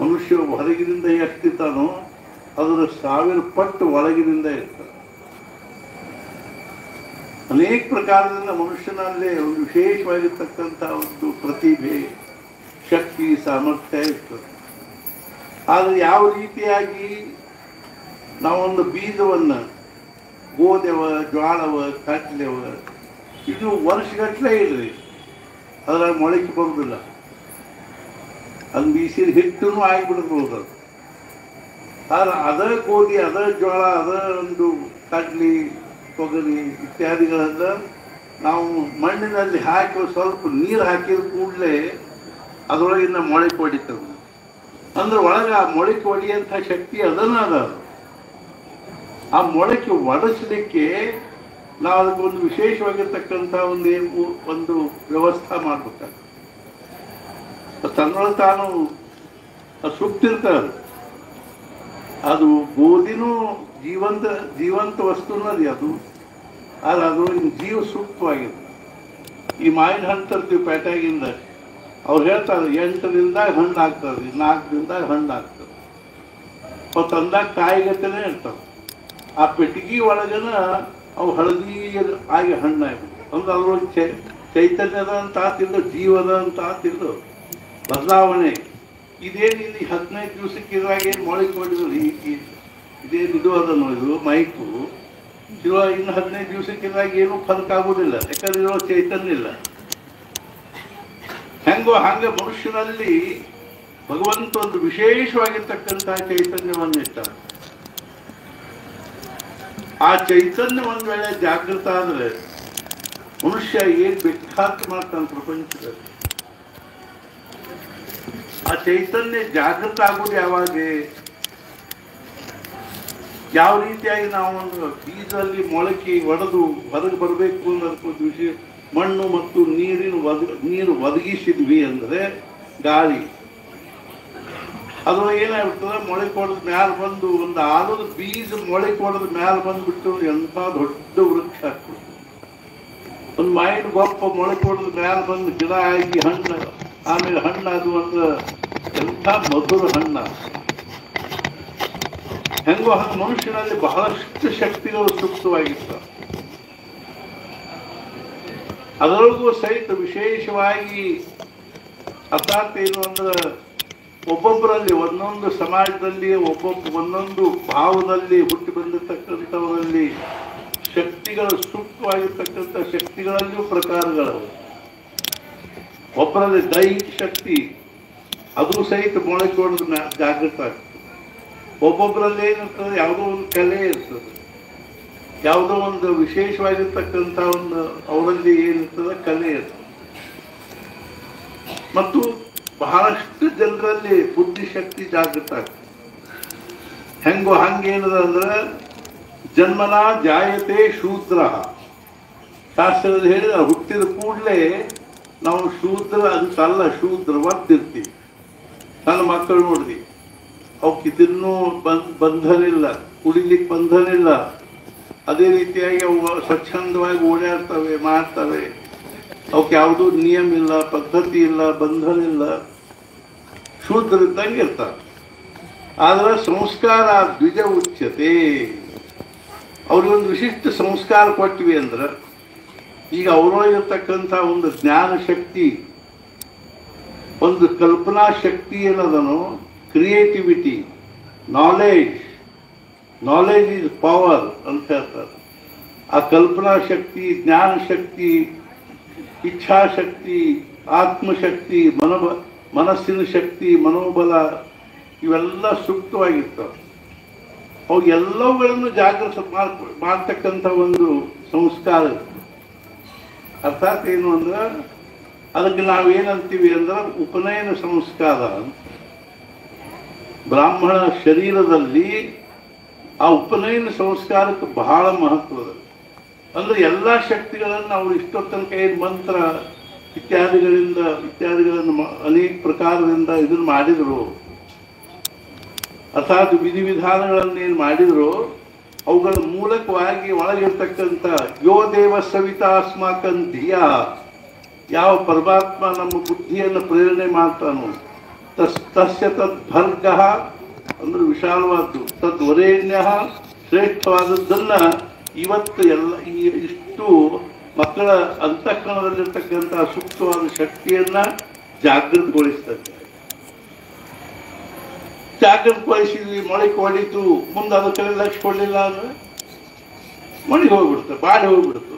ಮನುಷ್ಯ ಹೊರಗಿನಿಂದ ಎಷ್ಟಿರ್ತಾನೋ ಅದರ 1000 ಪಟ್ಟು ಒಳಗಿನಿಂದ ಇರ್ತಾನೆ. ಅನೇಕ ಪ್ರಕಾರದಿಂದ ಮನುಷ್ಯನಲ್ಲೇ ಒಂದು ವಿಶೇಷವಾಗಿರ್ತಕ್ಕಂಥ ಒಂದು ಪ್ರತಿಭೆ, ಶಕ್ತಿ, ಸಾಮರ್ಥ್ಯ ಇರ್ತದೆ. ಆದರೆ ಯಾವ ರೀತಿಯಾಗಿ ನಾವೊಂದು ಬೀಜವನ್ನು ಗೋಧೆವ, ಜ್ವಾಳವ, ಕಡ್ಲೆವ ಇದು ವರ್ಷಗಟ್ಟಲೆ ಇಡ್ರಿ, ಅದ್ರಾಗ ಮೊಳಕೆ ಬರುವುದಿಲ್ಲ. ಅದು ಬೀಸಿದ ಹಿಟ್ಟೂ ಆಗಿಬಿಡ್ಬೋದು. ಅದು ಆದರೆ ಅದರ ಗೋಧಿ, ಅದರ ಜ್ವಾಳ, ಅದರ ಒಂದು ಕಡ್ಲಿ, ತೊಗರಿ ಇತ್ಯಾದಿಗಳನ್ನ ನಾವು ಮಣ್ಣಿನಲ್ಲಿ ಹಾಕಿ ಸ್ವಲ್ಪ ನೀರು ಹಾಕಿದ ಕೂಡಲೇ ಅದರೊಳಗಿನ ಮೊಳಕೆ ಹೊಡಿತದೆ. ಅಂದ್ರೆ ಒಳಗೆ ಆ ಮೊಳಕೆ ಹೊಡೆಯುವಂಥ ಶಕ್ತಿ ಅದನ್ನು ಅದ. ಆ ಮೊಳಕೆ ಒಡಿಸಲಿಕ್ಕೆ ನಾವು ಅದಕ್ಕೊಂದು ವಿಶೇಷವಾಗಿರ್ತಕ್ಕಂಥ ಒಂದು ವ್ಯವಸ್ಥೆ ಮಾಡಬೇಕಾಗ್ತದೆ. ತನ್ನೊಳಗೆ ತಾನು ಸುತ್ತಿರ್ತಾರೆ. ಅದು ಗೋಧಿನೂ ಜೀವಂತ ವಸ್ತುನದಿ ಅದು. ಆದರೆ ಅದರೊಳಗಿನ ಜೀವ ಸೂಕ್ತವಾಗಿದೆ. ಈ ಮಾವಿನ ಹಣ್ಣು ತರ್ತೀವಿ ಪೇಟೆಗಿಂದ, ಅವ್ರು ಹೇಳ್ತಾರೆ 8 ದಿನದಾಗ ಹಣ್ಣು ಆಗ್ತದೆ, 4 ದಿನದಾಗ ಹಣ್ಣು ಆಗ್ತದೆ. ಅವು ತಂದಾಗ ಕಾಯಿಗಟ್ಟಲೆ ಇರ್ತವೆ. ಆ ಪೆಟ್ಟಿಗೆ ಒಳಗನ ಅವು ಹಳದಿ ಆಗಿ ಹಣ್ಣಾಗ್ಬಿಟ್ಟು ಅಂದ್ರೆ ಅದ್ರೊಳಗೆ ಚೈತನ್ಯದ ಅಂತ ಆತಿಲ್ಲ, ಜೀವದ ಅಂತ ಆತಿಲ್ಲ, ಬದಲಾವಣೆ. ಇದೇನು ಇಲ್ಲಿ 15 ದಿವಸಕ್ಕೆ ಇರುವಾಗ ಏನು ಮೊಳಕೆ ಹೊಡಿದ್ರು, ಇದೇನು ಇದು ಅದನ್ನು ಇದು ಮೈಕು ಇರುವ ಇನ್ನು 15 ದಿವಸಕ್ಕೆ ಇರುವಾಗ ಏನೂ ಫರ್ಕ್ ಆಗೋದಿಲ್ಲ. ಯಾಕಂದ್ರೆ ಇರೋ ಚೈತನ್ಯ ಇಲ್ಲ. ಹೆಂಗೋ ಹಂಗೆ ಮನುಷ್ಯನಲ್ಲಿ ಭಗವಂತ ಒಂದು ವಿಶೇಷವಾಗಿರ್ತಕ್ಕಂಥ ಚೈತನ್ಯವನ್ನು ಇಟ್ಟಾರೆ. ಆ ಚೈತನ್ಯ ಒಂದು ವೇಳೆ ಜಾಗೃತ ಆದರೆ ಮನುಷ್ಯ ಏನು ಬೇಕಾದ ಮಾಡ್ತಾನೆ ಪ್ರಪಂಚದಲ್ಲಿ. ಆ ಚೈತನ್ಯ ಜಾಗೃತ ಆಗೋದು ಯಾವಾಗ, ಯಾವ ರೀತಿಯಾಗಿ ನಾವು ಒಂದು ಬೀಜದಲ್ಲಿ ಮೊಳಕೆ ಒಡೆದು ಹೊರಗೆ ಬರಬೇಕು ಅನ್ನೋದಕ್ಕೊಂದು ವಿಷಯ ಮಣ್ಣು ಮತ್ತು ನೀರು ಒದಗಿಸಿದ್ವಿ ಅಂದರೆ ಗಾಳಿ ಅದ್ರೊಳಗೆ ಏನಾಗ್ಬಿಡ್ತದೆ, ಮೊಳಕೆ ಹೊಡೆದ ಮ್ಯಾಲ ಬಂದು ಒಂದು ಆಲದ ಬೀಜ ಮೊಳಕೆ ಹೊಡೆದ ಮ್ಯಾಲ ಬಂದ್ಬಿಟ್ಟು ಎಂಥ ದೊಡ್ಡ ವೃಕ್ಷ ಆಗ್ತದೆ. ಒಂದು ಮಾವಿನ ಗೊಪ್ಪ ಮೊಳಕೆ ಹೊಡೆದ ಮ್ಯಾಲ ಬಂದು ಗಿಡ ಆಗಿ ಹಣ್ಣು, ಆಮೇಲೆ ಹಣ್ಣಾದು ಅಂದ್ರೆ ಎಂಥ ಮಧುರ ಹಣ್ಣ. ಹೆಂಗೋ ಹಂಗೆ ಮನುಷ್ಯನಲ್ಲಿ ಬಹಳಷ್ಟು ಶಕ್ತಿಗಳು ಸೂಕ್ತವಾಗಿರ್ತವೆ. ಅದರೊಳಗೂ ಸಹಿತ ವಿಶೇಷವಾಗಿ ಅರ್ಥಾತ್ ಏನು ಅಂದ್ರೆ ಒಬ್ಬೊಬ್ಬರಲ್ಲಿ ಒಂದೊಂದು ಸಮಾಜದಲ್ಲಿ ಒಂದೊಂದು ಭಾವದಲ್ಲಿ ಹುಟ್ಟಿ ಬಂದಿರತಕ್ಕಂಥವರಲ್ಲಿ ಶಕ್ತಿಗಳು ಸೂಕ್ತವಾಗಿರ್ತಕ್ಕಂಥ ಶಕ್ತಿಗಳಲ್ಲಿಯೂ ಪ್ರಕಾರಗಳು. ಒಬ್ಬರಲ್ಲಿ ದೈಹಿಕ ಶಕ್ತಿ ಅದು ಸಹಿತ ಮೊಳಕೆ ಹೊಡೆದ ಜಾಗೃತ ಆಗ್ತದೆ. ಒಬ್ಬೊಬ್ಬರಲ್ಲಿ ಏನಿರ್ತದೆ, ಯಾವುದೋ ಒಂದು ಕಲೆ ಇರ್ತದೆ, ಯಾವುದೋ ಒಂದು ವಿಶೇಷವಾಗಿರ್ತಕ್ಕಂಥ ಒಂದು ಅವರಲ್ಲಿ ಏನಿರ್ತದೆ ಕಲೆ ಇರ್ತದೆ. ಮತ್ತು ಬಹಳಷ್ಟು ಜನರಲ್ಲಿ ಬುದ್ಧಿಶಕ್ತಿ ಜಾಗೃತ ಆಗ್ತದೆ. ಹೆಂಗೋ ಹಂಗೇನದ ಅಂದ್ರೆ ಜನ್ಮನ ಜಾಯತೆ ಶೂದ್ರ. ಶಾಸ್ತ್ರದಲ್ಲಿ ಹೇಳಿದ ಹುಟ್ಟಿದ ಕೂಡಲೇ ನಾವು ಶೂದ್ರ ಅಂತಲ್ಲ, ಶೂದ್ರ ಒದ್ದಿರ್ತೀವಿ. ನನ್ನ ಮಕ್ಕಳು ನೋಡಿದ್ವಿ, ಅವಕ್ಕಿದ್ರೂ ಬಂಧನ ಇಲ್ಲ, ಕುಡಿಲಿಕ್ಕೆ ಬಂಧನ ಇಲ್ಲ. ಅದೇ ರೀತಿಯಾಗಿ ಅವು ಸ್ವಚ್ಛಂದವಾಗಿ ಓಡಾಡ್ತವೆ, ಮಾಡ್ತವೆ. ಅವಕ್ಕೆ ಯಾವುದೂ ನಿಯಮ ಇಲ್ಲ, ಪದ್ಧತಿ ಇಲ್ಲ, ಬಂಧನ ಇಲ್ಲ, ಶೂದ್ರ ಇದ್ದಂಗೆ ಇರ್ತಾರೆ. ಆದ್ರೆ ಸಂಸ್ಕಾರ ದ್ವಿಜ ಉಚ್ಯತೆ. ಅವ್ರಿಗೊಂದು ವಿಶಿಷ್ಟ ಸಂಸ್ಕಾರ ಕೊಟ್ವಿ ಅಂದ್ರೆ ಈಗ ಅವರೊಳಗಿರ್ತಕ್ಕಂಥ ಒಂದು ಜ್ಞಾನ ಶಕ್ತಿ, ಒಂದು ಕಲ್ಪನಾ ಶಕ್ತಿ ಏನದನೋ, ಕ್ರಿಯೇಟಿವಿಟಿ, ನಾಲೆಜ್ ಈಸ್ ಪವರ್ ಅಂತ ಹೇಳ್ತಾರೆ. ಆ ಕಲ್ಪನಾ ಶಕ್ತಿ, ಜ್ಞಾನ ಶಕ್ತಿ, ಇಚ್ಛಾಶಕ್ತಿ, ಆತ್ಮಶಕ್ತಿ, ಮನಸ್ಸಿನ ಶಕ್ತಿ, ಮನೋಬಲ ಇವೆಲ್ಲ ಸೂಕ್ತವಾಗಿರ್ತವೆ. ಅವು ಎಲ್ಲವುಗಳನ್ನು ಜಾಗೃತ ಮಾಡ್ತಕ್ಕಂಥ ಒಂದು ಸಂಸ್ಕಾರ. ಅರ್ಥಾತ್ ಏನು ಅಂದ್ರೆ ಅದಕ್ಕೆ ನಾವೇನಂತೀವಿ ಅಂದ್ರೆ ಉಪನಯನ ಸಂಸ್ಕಾರ. ಬ್ರಾಹ್ಮಣ ಶರೀರದಲ್ಲಿ ಆ ಉಪನಯನ ಸಂಸ್ಕಾರಕ್ಕೆ ಬಹಳ ಮಹತ್ವದ. ಅಂದ್ರೆ ಎಲ್ಲ ಶಕ್ತಿಗಳನ್ನು ಅವರು ಇಷ್ಟೊತ್ತ ತನಕ ಏನು ಮಂತ್ರ ಇತ್ಯಾದಿಗಳನ್ನು ಅನೇಕ ಪ್ರಕಾರದಿಂದ ಇದನ್ನು ಮಾಡಿದರು. ಅರ್ಥಾತ್ ವಿಧಿವಿಧಾನಗಳನ್ನೇನು ಮಾಡಿದ್ರು ಅವುಗಳ ಮೂಲಕವಾಗಿ ಒಳಗಿರ್ತಕ್ಕಂಥ ಯೋ ದೇವ ಸವಿತಾ ಅಸ್ಮಾಕನ್ ಧಿಯ, ಯಾವ ಪರಮಾತ್ಮ ನಮ್ಮ ಬುದ್ಧಿಯನ್ನು ಪ್ರೇರಣೆ ಮಾಡ್ತಾನೋ, ತಸ್ಯ ತದ್ಭರ್ಗ ಅಂದ್ರೆ ವಿಶಾಲವಾದ್ದು, ತದ್ವರೇಣ್ಯ ಶ್ರೇಷ್ಠವಾದದ್ದನ್ನ ಇವತ್ತು ಎಲ್ಲ ಇಷ್ಟು ಮಕ್ಕಳ ಅಂತಃಕರಣದಲ್ಲಿರ್ತಕ್ಕಂತಹ ಸೂಕ್ತವಾದ ಶಕ್ತಿಯನ್ನ ಜಾಗೃತಗೊಳಿಸ್ತದೆ. ಜಾಗೃತಗೊಳಿಸಿದ್ವಿ, ಮೊಳಕೆ ಹೊಡಿತು, ಮುಂದೆ ಅದಕ್ಕೆ ಲಕ್ಷ್ಯ ಕೊಡಲಿಲ್ಲ ಅಂದ್ರೆ ಮನೆಗೆ ಹೋಗ್ಬಿಡ್ತು, ಬಾಡಿ ಹೋಗ್ಬಿಡ್ತು.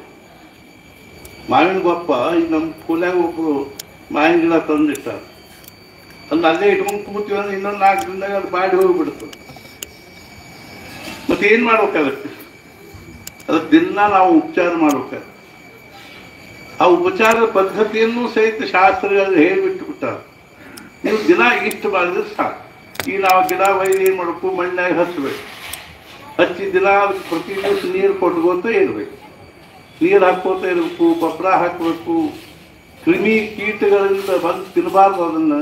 ಮಾವಿನ ಗೊಪ್ಪ ಈಗ ನಮ್ಮ ಕೂಲ್ಯಾಗ ಒಬ್ರು ಮಾವಿನ ಗಿಡ ತಂದಿಟ್ಟಾರ, ಅಲ್ಲಿ ಅಲ್ಲೇ ಇಟ್ಕೊಂಡು ಕೂತೀವಿ ಅಂದ್ರೆ ಇನ್ನೊಂದು 4 ದಿನದಾಗ ಅದು ಬಾಡಿ ಹೋಗ್ಬಿಡ್ತು. ಮತ್ತೆ ಏನ್ ಮಾಡ್ಬೇಕಾಗತ್ತೆ? ಅದಕ್ಕೆ ದಿನ ನಾವು ಉಪಚಾರ ಮಾಡ್ಬೇಕಾಗ. ಆ ಉಪಚಾರದ ಪದ್ಧತಿಯನ್ನು ಸಹಿತ ಶಾಸ್ತ್ರಗಳಲ್ಲಿ ಹೇಳಿಬಿಟ್ಟು ಬಿಟ್ಟಾರ. ನೀವು ದಿನ ಇಷ್ಟು ಮಾಡಿದ್ರೆ ಸಾಕು. ಈಗ ನಾವು ಗಿಡ ಒಯ್ದು ಏನ್ ಮಾಡಬೇಕು, ಮಣ್ಣಾಗ ಹಚ್ಚಬೇಕು. ಹಚ್ಚಿ ದಿನ ಪ್ರತಿ ದಿವಸ ನೀರು ಕೊಟ್ಕೋತ ಇರಬೇಕು, ನೀರು ಹಾಕೋತ ಇರಬೇಕು, ಗೊಬ್ಬರ ಹಾಕಬೇಕು. ಕ್ರಿಮಿ ಕೀಟಗಳಿಂದ ಬಂದು ತಿನ್ನಬಾರ್ದು, ಅದನ್ನ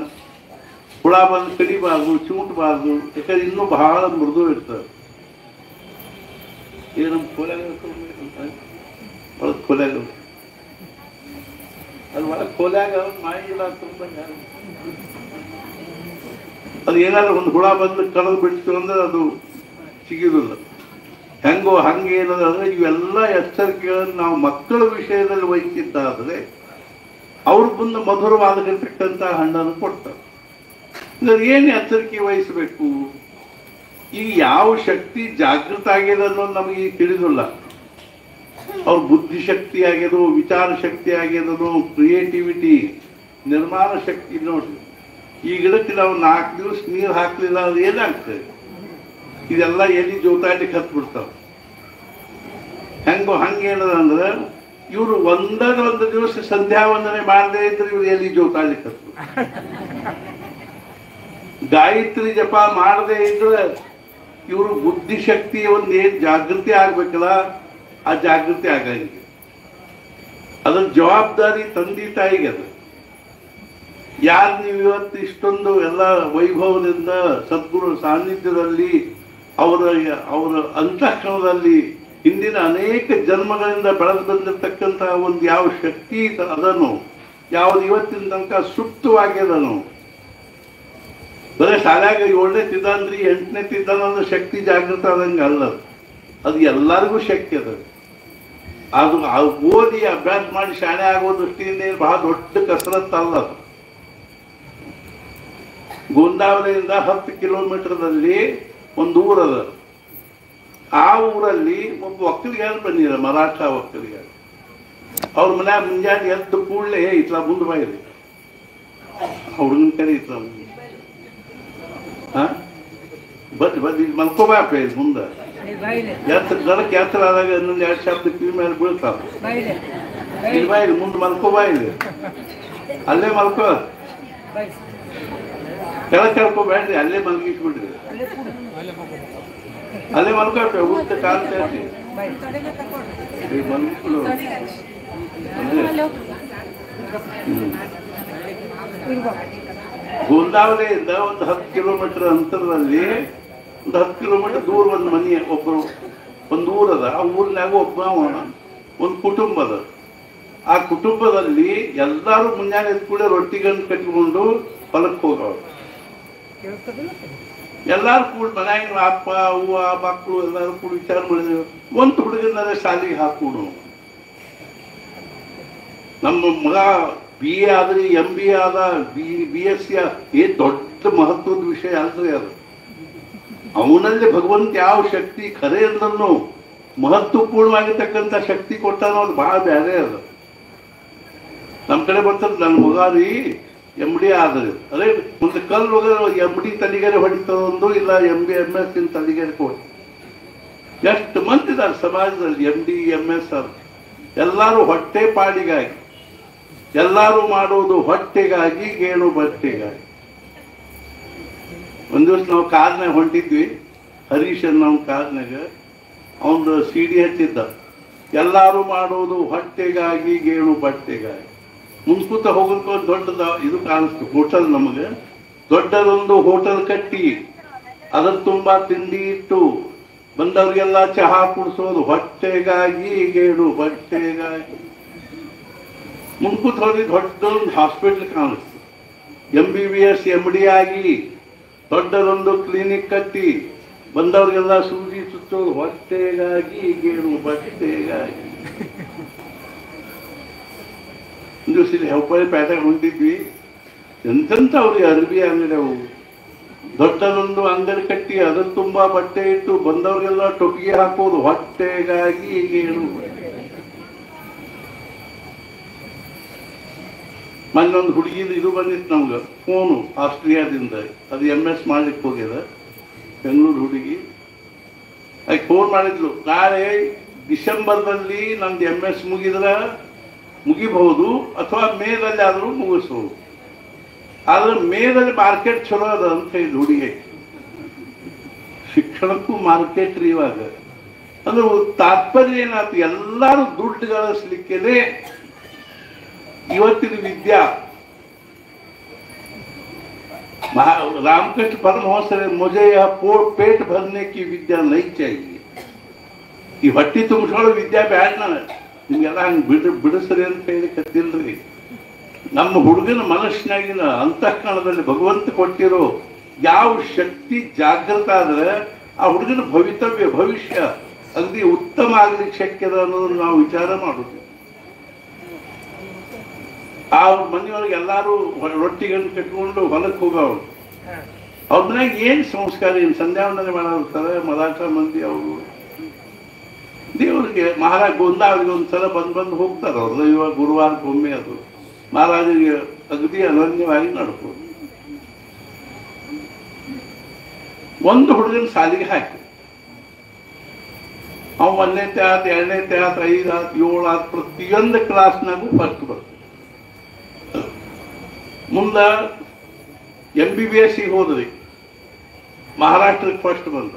ಹುಳ ಬಂದು ಕಡಿಬಾರ್ದು, ಚೂಟಬಾರ್ದು. ಯಾಕಂದ್ರೆ ಇನ್ನೂ ಬಹಳ ಮೃದು ಇರ್ತದೆ. ಈಗ ನಮ್ಮ ಕೊಲೆಗ ಒಳಗೆ ಕೊಲೆಗ ಅದು ಒಳಗೆ ಕೊಲೆಗ ಮಾಯಿಲ್ಲ ತುಂಬ. ಅದು ಏನಾದ್ರು ಒಂದು ಹುಳ ಬಂದು ಕಳೆದು ಬಿಡ್ತು ಅಂದ್ರೆ ಅದು ಸಿಗಿದಿಲ್ಲ. ಹೆಂಗೋ ಹಂಗೆ ಏನದಂದ್ರೆ ಇವೆಲ್ಲ ಎಚ್ಚರಿಕೆಗಳನ್ನು ನಾವು ಮಕ್ಕಳ ವಿಷಯದಲ್ಲಿ ವಹಿಸಿದ್ದಾದರೆ ಅವ್ರ ಮುಂದೆ ಮಧುರವಾದಗಿರ್ತಕ್ಕಂಥ ಹಣ್ಣನ್ನು ಕೊಡ್ತಾರೆ. ಏನು ಎಚ್ಚರಿಕೆ ವಹಿಸಬೇಕು? ಈಗ ಯಾವ ಶಕ್ತಿ ಜಾಗೃತ ಆಗಿದೆ ಅನ್ನೋದು ನಮಗೆ ತಿಳಿದಿಲ್ಲ. ಅವ್ರ ಬುದ್ಧಿಶಕ್ತಿ ಆಗ್ಯದೋ, ವಿಚಾರ ಶಕ್ತಿ ಆಗ್ಯದೋ, ಕ್ರಿಯೇಟಿವಿಟಿ, ನಿರ್ಮಾಣ ಶಕ್ತಿ. ನೋಡ್ರಿ, ಈ ಗಿಡಕ್ಕೆ ನಾವು 4 ದಿವಸ ನೀರು ಹಾಕ್ಲಿಲ್ಲ ಅಂದ್ರೆ ಏನಾಗ್ತದೆ? ಇದೆಲ್ಲ ಎಲ್ಲಿ ಜೋತಾಡ್ಲಿಕ್ಕೆ ಹತ್ಬಿಡ್ತಾವ. ಹೆಂಗೋ ಹಂಗೇನದಂದ್ರೆ ಇವರು ಒಂದು ದಿವಸ ಸಂಧ್ಯಾ ವಂದನೆ ಮಾಡದೇ ಇದ್ರೆ ಇವ್ರು ಎಲ್ಲಿ ಜೋತಾಡ್ಲಿಕ್ಕೆ ಹತ್ತು. ಗಾಯತ್ರಿ ಜಪ ಮಾಡದೇ ಇದ್ರೆ ಇವರು ಬುದ್ಧಿಶಕ್ತಿ ಒಂದು ಏನ್ ಜಾಗೃತಿ ಆಗ್ಬೇಕಲ್ಲ, ಆ ಜಾಗೃತಿ ಆಗಂಗಿಲ್ಲ. ಅದ್ರ ಜವಾಬ್ದಾರಿ ತಂದೆ ತಾಯಿಗೆ. ಅದು ಯಾರು ನೀವು ಇವತ್ತು ಇಷ್ಟೊಂದು ಎಲ್ಲ ವೈಭವದಿಂದ ಸದ್ಗುರು ಸಾನ್ನಿಧ್ಯದಲ್ಲಿ ಅವರ ಅಂತಃಕರಣದಲ್ಲಿ ಹಿಂದಿನ ಅನೇಕ ಜನ್ಮಗಳಿಂದ ಬೆಳೆದು ಬಂದಿರತಕ್ಕಂತಹ ಒಂದು ಯಾವ ಶಕ್ತಿ ಅದನ್ನು ಯಾವ್ದು ಇವತ್ತಿನ ತನಕ ಸುಪ್ತವಾಗ್ಯದನು. ಬರೀ ಶಾಲ್ಯಾಗ 7ನೇ ತಿದ್ದಾನ್ರಿ 8ನೇ ತಿದ್ದಾನಂದ್ರೆ ಶಕ್ತಿ ಜಾಗೃತ ಆದಂಗೆ ಅಲ್ಲ. ಅದು ಎಲ್ಲರಿಗೂ ಶಕ್ತಿ ಅದ. ಅದು ಓದಿ ಅಭ್ಯಾಸ ಮಾಡಿ ಶಾಣೆ ಆಗೋ ದೃಷ್ಟಿಯಿಂದ ಬಹಳ ದೊಡ್ಡ ಕಸರತ್ತು ಅಲ್ಲ. ಅದು ಗೋಂದಾವಲಿಯಿಂದ 10 ಕಿಲೋಮೀಟರ್ದಲ್ಲಿ ಒಂದು ಊರದ. ಆ ಊರಲ್ಲಿ ಒಬ್ಬ ಒಕ್ಕಲಿಗಾರ ಬಂದಿರ, ಮರಾಠ ಒಕ್ಕಲಿಗಾರ. ಅವ್ರ ಮನ್ಯಾಗ ಮುಂಜಾನೆ ಎದ್ದು ಕೂಡಲೇ ಇತ್ಲಾ ಮುಂದೆ ಬಾಯಿರಿ ಹುಡುಗನ ಕರೆ ಇತ್ಲಾ ಮುಂದೆ ಬದ್ರಿ ಮಲ್ಕೋಬಾಪ ಮುಂದೆ ಗಣಕ್ಕೆ ಎತ್ತರ ಆದಾಗ ಇನ್ನೊಂದು 2 ಶಬ್ದ ಕಿವಿ ಮೇಲೆ ಬೀಳ್ತಾವ. ಇಲ್ಲಿ ಬಾಯಿರಿ ಮುಂದೆ ಮಲ್ಕೋಬಾಯಿರಿ, ಅಲ್ಲೇ ಮಲ್ಕೋ, ಕೆಳಗೆ ಕೇಳ್ಕೋಬೇಡ್ರಿ, ಅಲ್ಲೇ ಮಲ್ಗಿಸ್ಬಿಡ್ರಿ, ಅಲ್ಲೇ ಮಲ್ಕೊಳ್ರಿ. ಊಟ ಕಾಲ ಸೇರಿ ಮಲ್ಗಿಸ್ಬಿಡು. ಗೋಂದಾವಲಿಯಿಂದ ಒಂದು 10 ಕಿಲೋಮೀಟರ್ ಅಂತರದಲ್ಲಿ, ಒಂದು 10 ಕಿಲೋಮೀಟರ್ ದೂರ ಒಂದು ಮನೆ, ಒಬ್ಬರು ಒಂದು ಊರದ. ಆ ಊರಿನಾಗ ಒಬ್ಬ ಒಂದು ಕುಟುಂಬ ಅದ. ಆ ಕುಟುಂಬದಲ್ಲಿ ಎಲ್ಲರೂ ಮುಂಜಾನೆ ಕೂಡ ರೊಟ್ಟಿಗಳನ್ನು ಕಟ್ಟಿಕೊಂಡು ಹೊಲಕ್ಕೆ ಹೋಗೋರು. ಎಲ್ಲಾರು ಕೂಡ ಮನ್ಯಾಗಿನ ಅಪ್ಪ ಅವ್ವ ಮಕ್ಕಳು ಎಲ್ಲಾರು ಕೂಡ ವಿಚಾರ ಮಾಡಿದ್ರು, ಒಂದು ಹುಡುಗನ ಶಾಲೆಗೆ ಹಾಕೋಣ. ನಮ್ಮ ಮಗ BA ಆದ್ರಿ, MBA ಆದ, BSc ಏನ್ ದೊಡ್ಡ ಮಹತ್ವದ ವಿಷಯ ಅಲ್ರಿ ಅದು. ಅವನಲ್ಲಿ ಭಗವಂತ ಯಾವ ಶಕ್ತಿ ಖರೆ ಅಂದ್ರೂ ಮಹತ್ವಪೂರ್ಣವಾಗಿರ್ತಕ್ಕಂಥ ಶಕ್ತಿ ಕೊಟ್ಟಾನೋ ಅದು ಬಹಳ ಬೇರೆ ಅದು. ನಮ್ಮ ಕಡೆ ಬರ್ತದೆ, ನನ್ನ ಮಗ ರೀ MD ಆದ್ರೆ ಅದೇ ಮುಂದೆ ಕಲ್ಲು ಹೋಗೋದು MD ತಲೆಗೆರೆ ಹೊಡಿತದೊಂದು, ಇಲ್ಲ MB MS ತಲೆಗೆರೆ ಹೋಗಿ. ಎಷ್ಟು ಮಂದಿ ಇದ್ದಾರೆ ಸಮಾಜದಲ್ಲಿ MD MS ಅದು. ಎಲ್ಲರೂ ಹೊಟ್ಟೆ ಪಾಡಿಗಾಗಿ, ಎಲ್ಲರೂ ಮಾಡೋದು ಹೊಟ್ಟೆಗಾಗಿ, ಗೇಣು ಬಟ್ಟೆಗಾಗಿ. ಒಂದು ದಿವಸ ನಾವು ಕಾರ್ನಾಗ ಹೊಂಟಿದ್ವಿ, ಹರೀಶನ್ ನಾವು ಕಾರ್ನಾಗ ಅವನು CD ಹಚ್ಚಿದ್ದ. ಎಲ್ಲರೂ ಮಾಡೋದು ಹೊಟ್ಟೆಗಾಗಿ, ಗೇಣು ಬಟ್ಟೆಗಾಗಿ. ಮುಂದ್ಕೂತ ಹೋಗೋದಕ್ಕೆ ಒಂದು ದೊಡ್ಡದ ಇದು ಕಾಣಿಸ್ತು, ಹೋಟೆಲ್. ನಮಗೆ ದೊಡ್ಡದೊಂದು ಹೋಟೆಲ್ ಕಟ್ಟಿ ಅದರ ತುಂಬಾ ತಿಂಡಿ ಇಟ್ಟು ಬಂದವ್ರಿಗೆಲ್ಲ ಚಹಾ ಕುಡಿಸೋದು ಹೊಟ್ಟೆಗಾಗಿ, ಗೇಣು ಬಟ್ಟೆಗಾಗಿ. ಮುಂದ್ಕೂತ ಹೋಗಿ ದೊಡ್ಡದೊಂದು ಹಾಸ್ಪಿಟ್ಲ್ ಕಾಣಿಸ್ತು. MBBS MD ಆಗಿ ದೊಡ್ಡದೊಂದು ಕ್ಲಿನಿಕ್ ಕಟ್ಟಿ ಬಂದವ್ರಿಗೆಲ್ಲ ಸೂಜಿ ಸುತ್ತೋದು ಹೊಟ್ಟೆಗಾಗಿ ಗೇಣು ಬಟ್ಟೆಗಾಗಿ. ಒಂದು ದಿವಸ ಇಲ್ಲಿ ಹೆಬ್ಬಳ್ಳಿ ಪೇಟೆಗೆ ಹೊಂಟಿದ್ವಿ. ಎಂತೆಂಥ ಅವ್ರಿಗೆ ಅರ್ಬಿ ಅಂಗಡಿ ಅವು, ದೊಡ್ಡದೊಂದು ಅಂಗಡಿ ಕಟ್ಟಿ ಅದ್ರ ತುಂಬಾ ಬಟ್ಟೆ ಇಟ್ಟು ಬಂದವ್ರಿಗೆಲ್ಲ ಟೊಪ್ಪಿಗೆ ಹಾಕೋದು ಹೊಟ್ಟೆಗಾಗಿ ಗೇಣು. ಮೊನ್ನೊಂದು ಹುಡುಗಿದು ಇದು ಬಂದಿತ್ತು ನಮ್ಗೆ ಫೋನು ಆಸ್ಟ್ರೇಲಿಯಾದಿಂದ. ಅದು MS ಮಾಡ್ಲಿಕ್ಕೆ ಹೋಗ್ಯದ, ಬೆಂಗಳೂರು ಹುಡುಗಿ. ಅದಕ್ಕೆ ಫೋನ್ ಮಾಡಿದ್ಲು, ನಾಳೆ ಡಿಸೆಂಬರ್ದಲ್ಲಿ ನಂದು MS ಮುಗಿಬಹುದು ಅಥವಾ ಮೇದಲ್ಲಿ ಆದರೂ ಮುಗಿಸ್ಬೋದು. ಆದ್ರೆ ಮೇದಲ್ಲಿ ಮಾರ್ಕೆಟ್ ಚಲೋ ಅದ ಅಂತ ಹೇಳಿದ್ ಹುಡುಗಿ. ಶಿಕ್ಷಣಕ್ಕೂ ಮಾರ್ಕೆಟ್ ರೀ ಇವಾಗ. ಅಂದ್ರೆ ತಾತ್ಪರ್ಯ ಏನಾಯ್ತು, ಎಲ್ಲರೂ ದುಡ್ಡು ಗಳಿಸ್ಲಿಕ್ಕೆ ಇವತ್ತಿನ ವಿದ್ಯಾ. रामकृष्ण परमहंस मुझे यह पेट भरने की विद्या नहीं चाहिए. ಈ ಹೊಟ್ಟಿ ತುಂಬಿಸೋಳು ವಿದ್ಯಾ ಬ್ಯಾಡ. ನಿಮ್ಗೆಲ್ಲ ಹಂಗೆ ಬಿಡಿಸ್ರಿ ಅಂತ ಹೇಳಿ ಕತ್ತಿಲ್ರಿ. ನಮ್ಮ ಹುಡುಗನ ಮನಸ್ಸಿನಾಗಿನ ಅಂತಃಕರಣದಲ್ಲಿ ಭಗವಂತ ಕೊಟ್ಟಿರೋ ಯಾವ ಶಕ್ತಿ ಜಾಗೃತ ಆದ್ರೆ ಆ ಹುಡುಗನ ಭವಿಷ್ಯ ಅಗದಿ ಉತ್ತಮ ಆಗ್ಲಿಕ್ಕೆ ಶಕ್ಯದ ಅನ್ನೋದನ್ನ ನಾವು ವಿಚಾರ ಮಾಡುತ್ತೇವೆ. ಆ ಮನೆಯೊಳಗೆ ಎಲ್ಲಾರು ರೊಟ್ಟಿಗಂಡು ಕಟ್ಕೊಂಡು ಹೊಲಕ್ಕೆ ಹೋಗೋರು. ಅವ್ರ ಮನ್ಯಾಗ ಏನ್ ಸಂಸ್ಕಾರ, ಏನು ಸಂಧ್ಯಾವಂದನೆ ಮಾಡಿರ್ತಾರೆ ಮರಾಠ ಮಂದಿ. ಅವರು ದೇವರಿಗೆ ಮಹಾರಾಜ ಗೊಂದಾವಳಿಗೆ ಒಂದ್ಸಲ ಬಂದು ಹೋಗ್ತಾರೆ ಅವ್ರದ್ದು. ಇವಾಗ ಗುರುವಾರಕ್ಕೊಮ್ಮೆ ಅದು ಮಹಾರಾಜರಿಗೆ ಅಗದಿ ಅನನ್ಯವಾಗಿ ನಡ್ಕೋದು. ಒಂದು ಹುಡುಗನ ಸಾಲಿಗೆ ಹಾಕಿ ಅವ 1ನೇ ಆತ 2ನೇ ಆತ 5 ಆತ 7 ಆತ ಪ್ರತಿಯೊಂದು ಕ್ಲಾಸ್ನಾಗೂ ಫಸ್ಟ್ ಬರ್ತದೆ. ಮುಂದ MBBS ಹೋದ್ರಿ, ಮಹಾರಾಷ್ಟ್ರಕ್ಕೆ ಫಸ್ಟ್ ಬಂದ.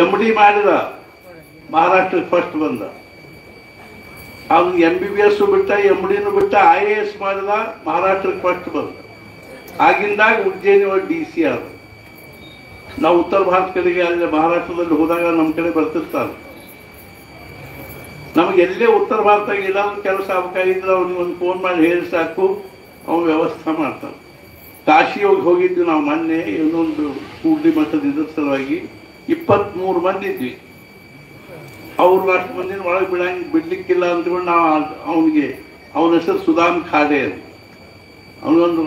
MD ಮಾಡಿದ, ಮಹಾರಾಷ್ಟ್ರಕ್ಕೆ ಫಸ್ಟ್ ಬಂದ. ಅವ್ನು MBBS ಬಿಟ್ಟ, MDನೂ ಬಿಟ್ಟ, IAS ಮಾಡಿದ, ಮಹಾರಾಷ್ಟ್ರಕ್ಕೆ ಫಸ್ಟ್ ಬಂದ. ಆಗಿಂದಾಗ ಉಜ್ಜಯಿನಿ DC ಆದ. ನಾವು ಉತ್ತರ ಭಾರತ ಕಡೆಗೆ ಅಲ್ಲಿ ಮಹಾರಾಷ್ಟ್ರದಲ್ಲಿ ಹೋದಾಗ ನಮ್ಮ ಕಡೆ ಬರ್ತಿರ್ತಾರೆ. ನಮಗೆ ಎಲ್ಲೇ ಉತ್ತರ ಭಾರತ ಏನಾದ್ರು ಕೆಲಸ ಆಗಬೇಕಾಗಿದ್ರೆ ಅವ್ನಿಗೆ ಒಂದು ಫೋನ್ ಮಾಡಿ ಹೇಳಿ ಸಾಕು, ಅವ್ನು ವ್ಯವಸ್ಥೆ ಮಾಡ್ತಾನೆ. ಕಾಶಿಯೋಗಿ ಹೋಗಿದ್ವಿ ನಾವು ಮೊನ್ನೆ, ಇನ್ನೊಂದು ಕೂಡ್ಲಿ ಮಠದ ಇದ್ರ ಸಲುವಾಗಿ 23 ಮಂದಿ ಇದ್ವಿ. ಅವ್ರು ಅಷ್ಟು ಮಂದಿನ ಒಳಗೆ ಬಿಡ್ಲಿಕ್ಕಿಲ್ಲ ಅಂದ್ಕೊಂಡು ನಾವು ಅವನ ಹೆಸರು ಸುಧಾಮ್ ಖಾಡೆ ಅಂತ. ಅವನೊಂದು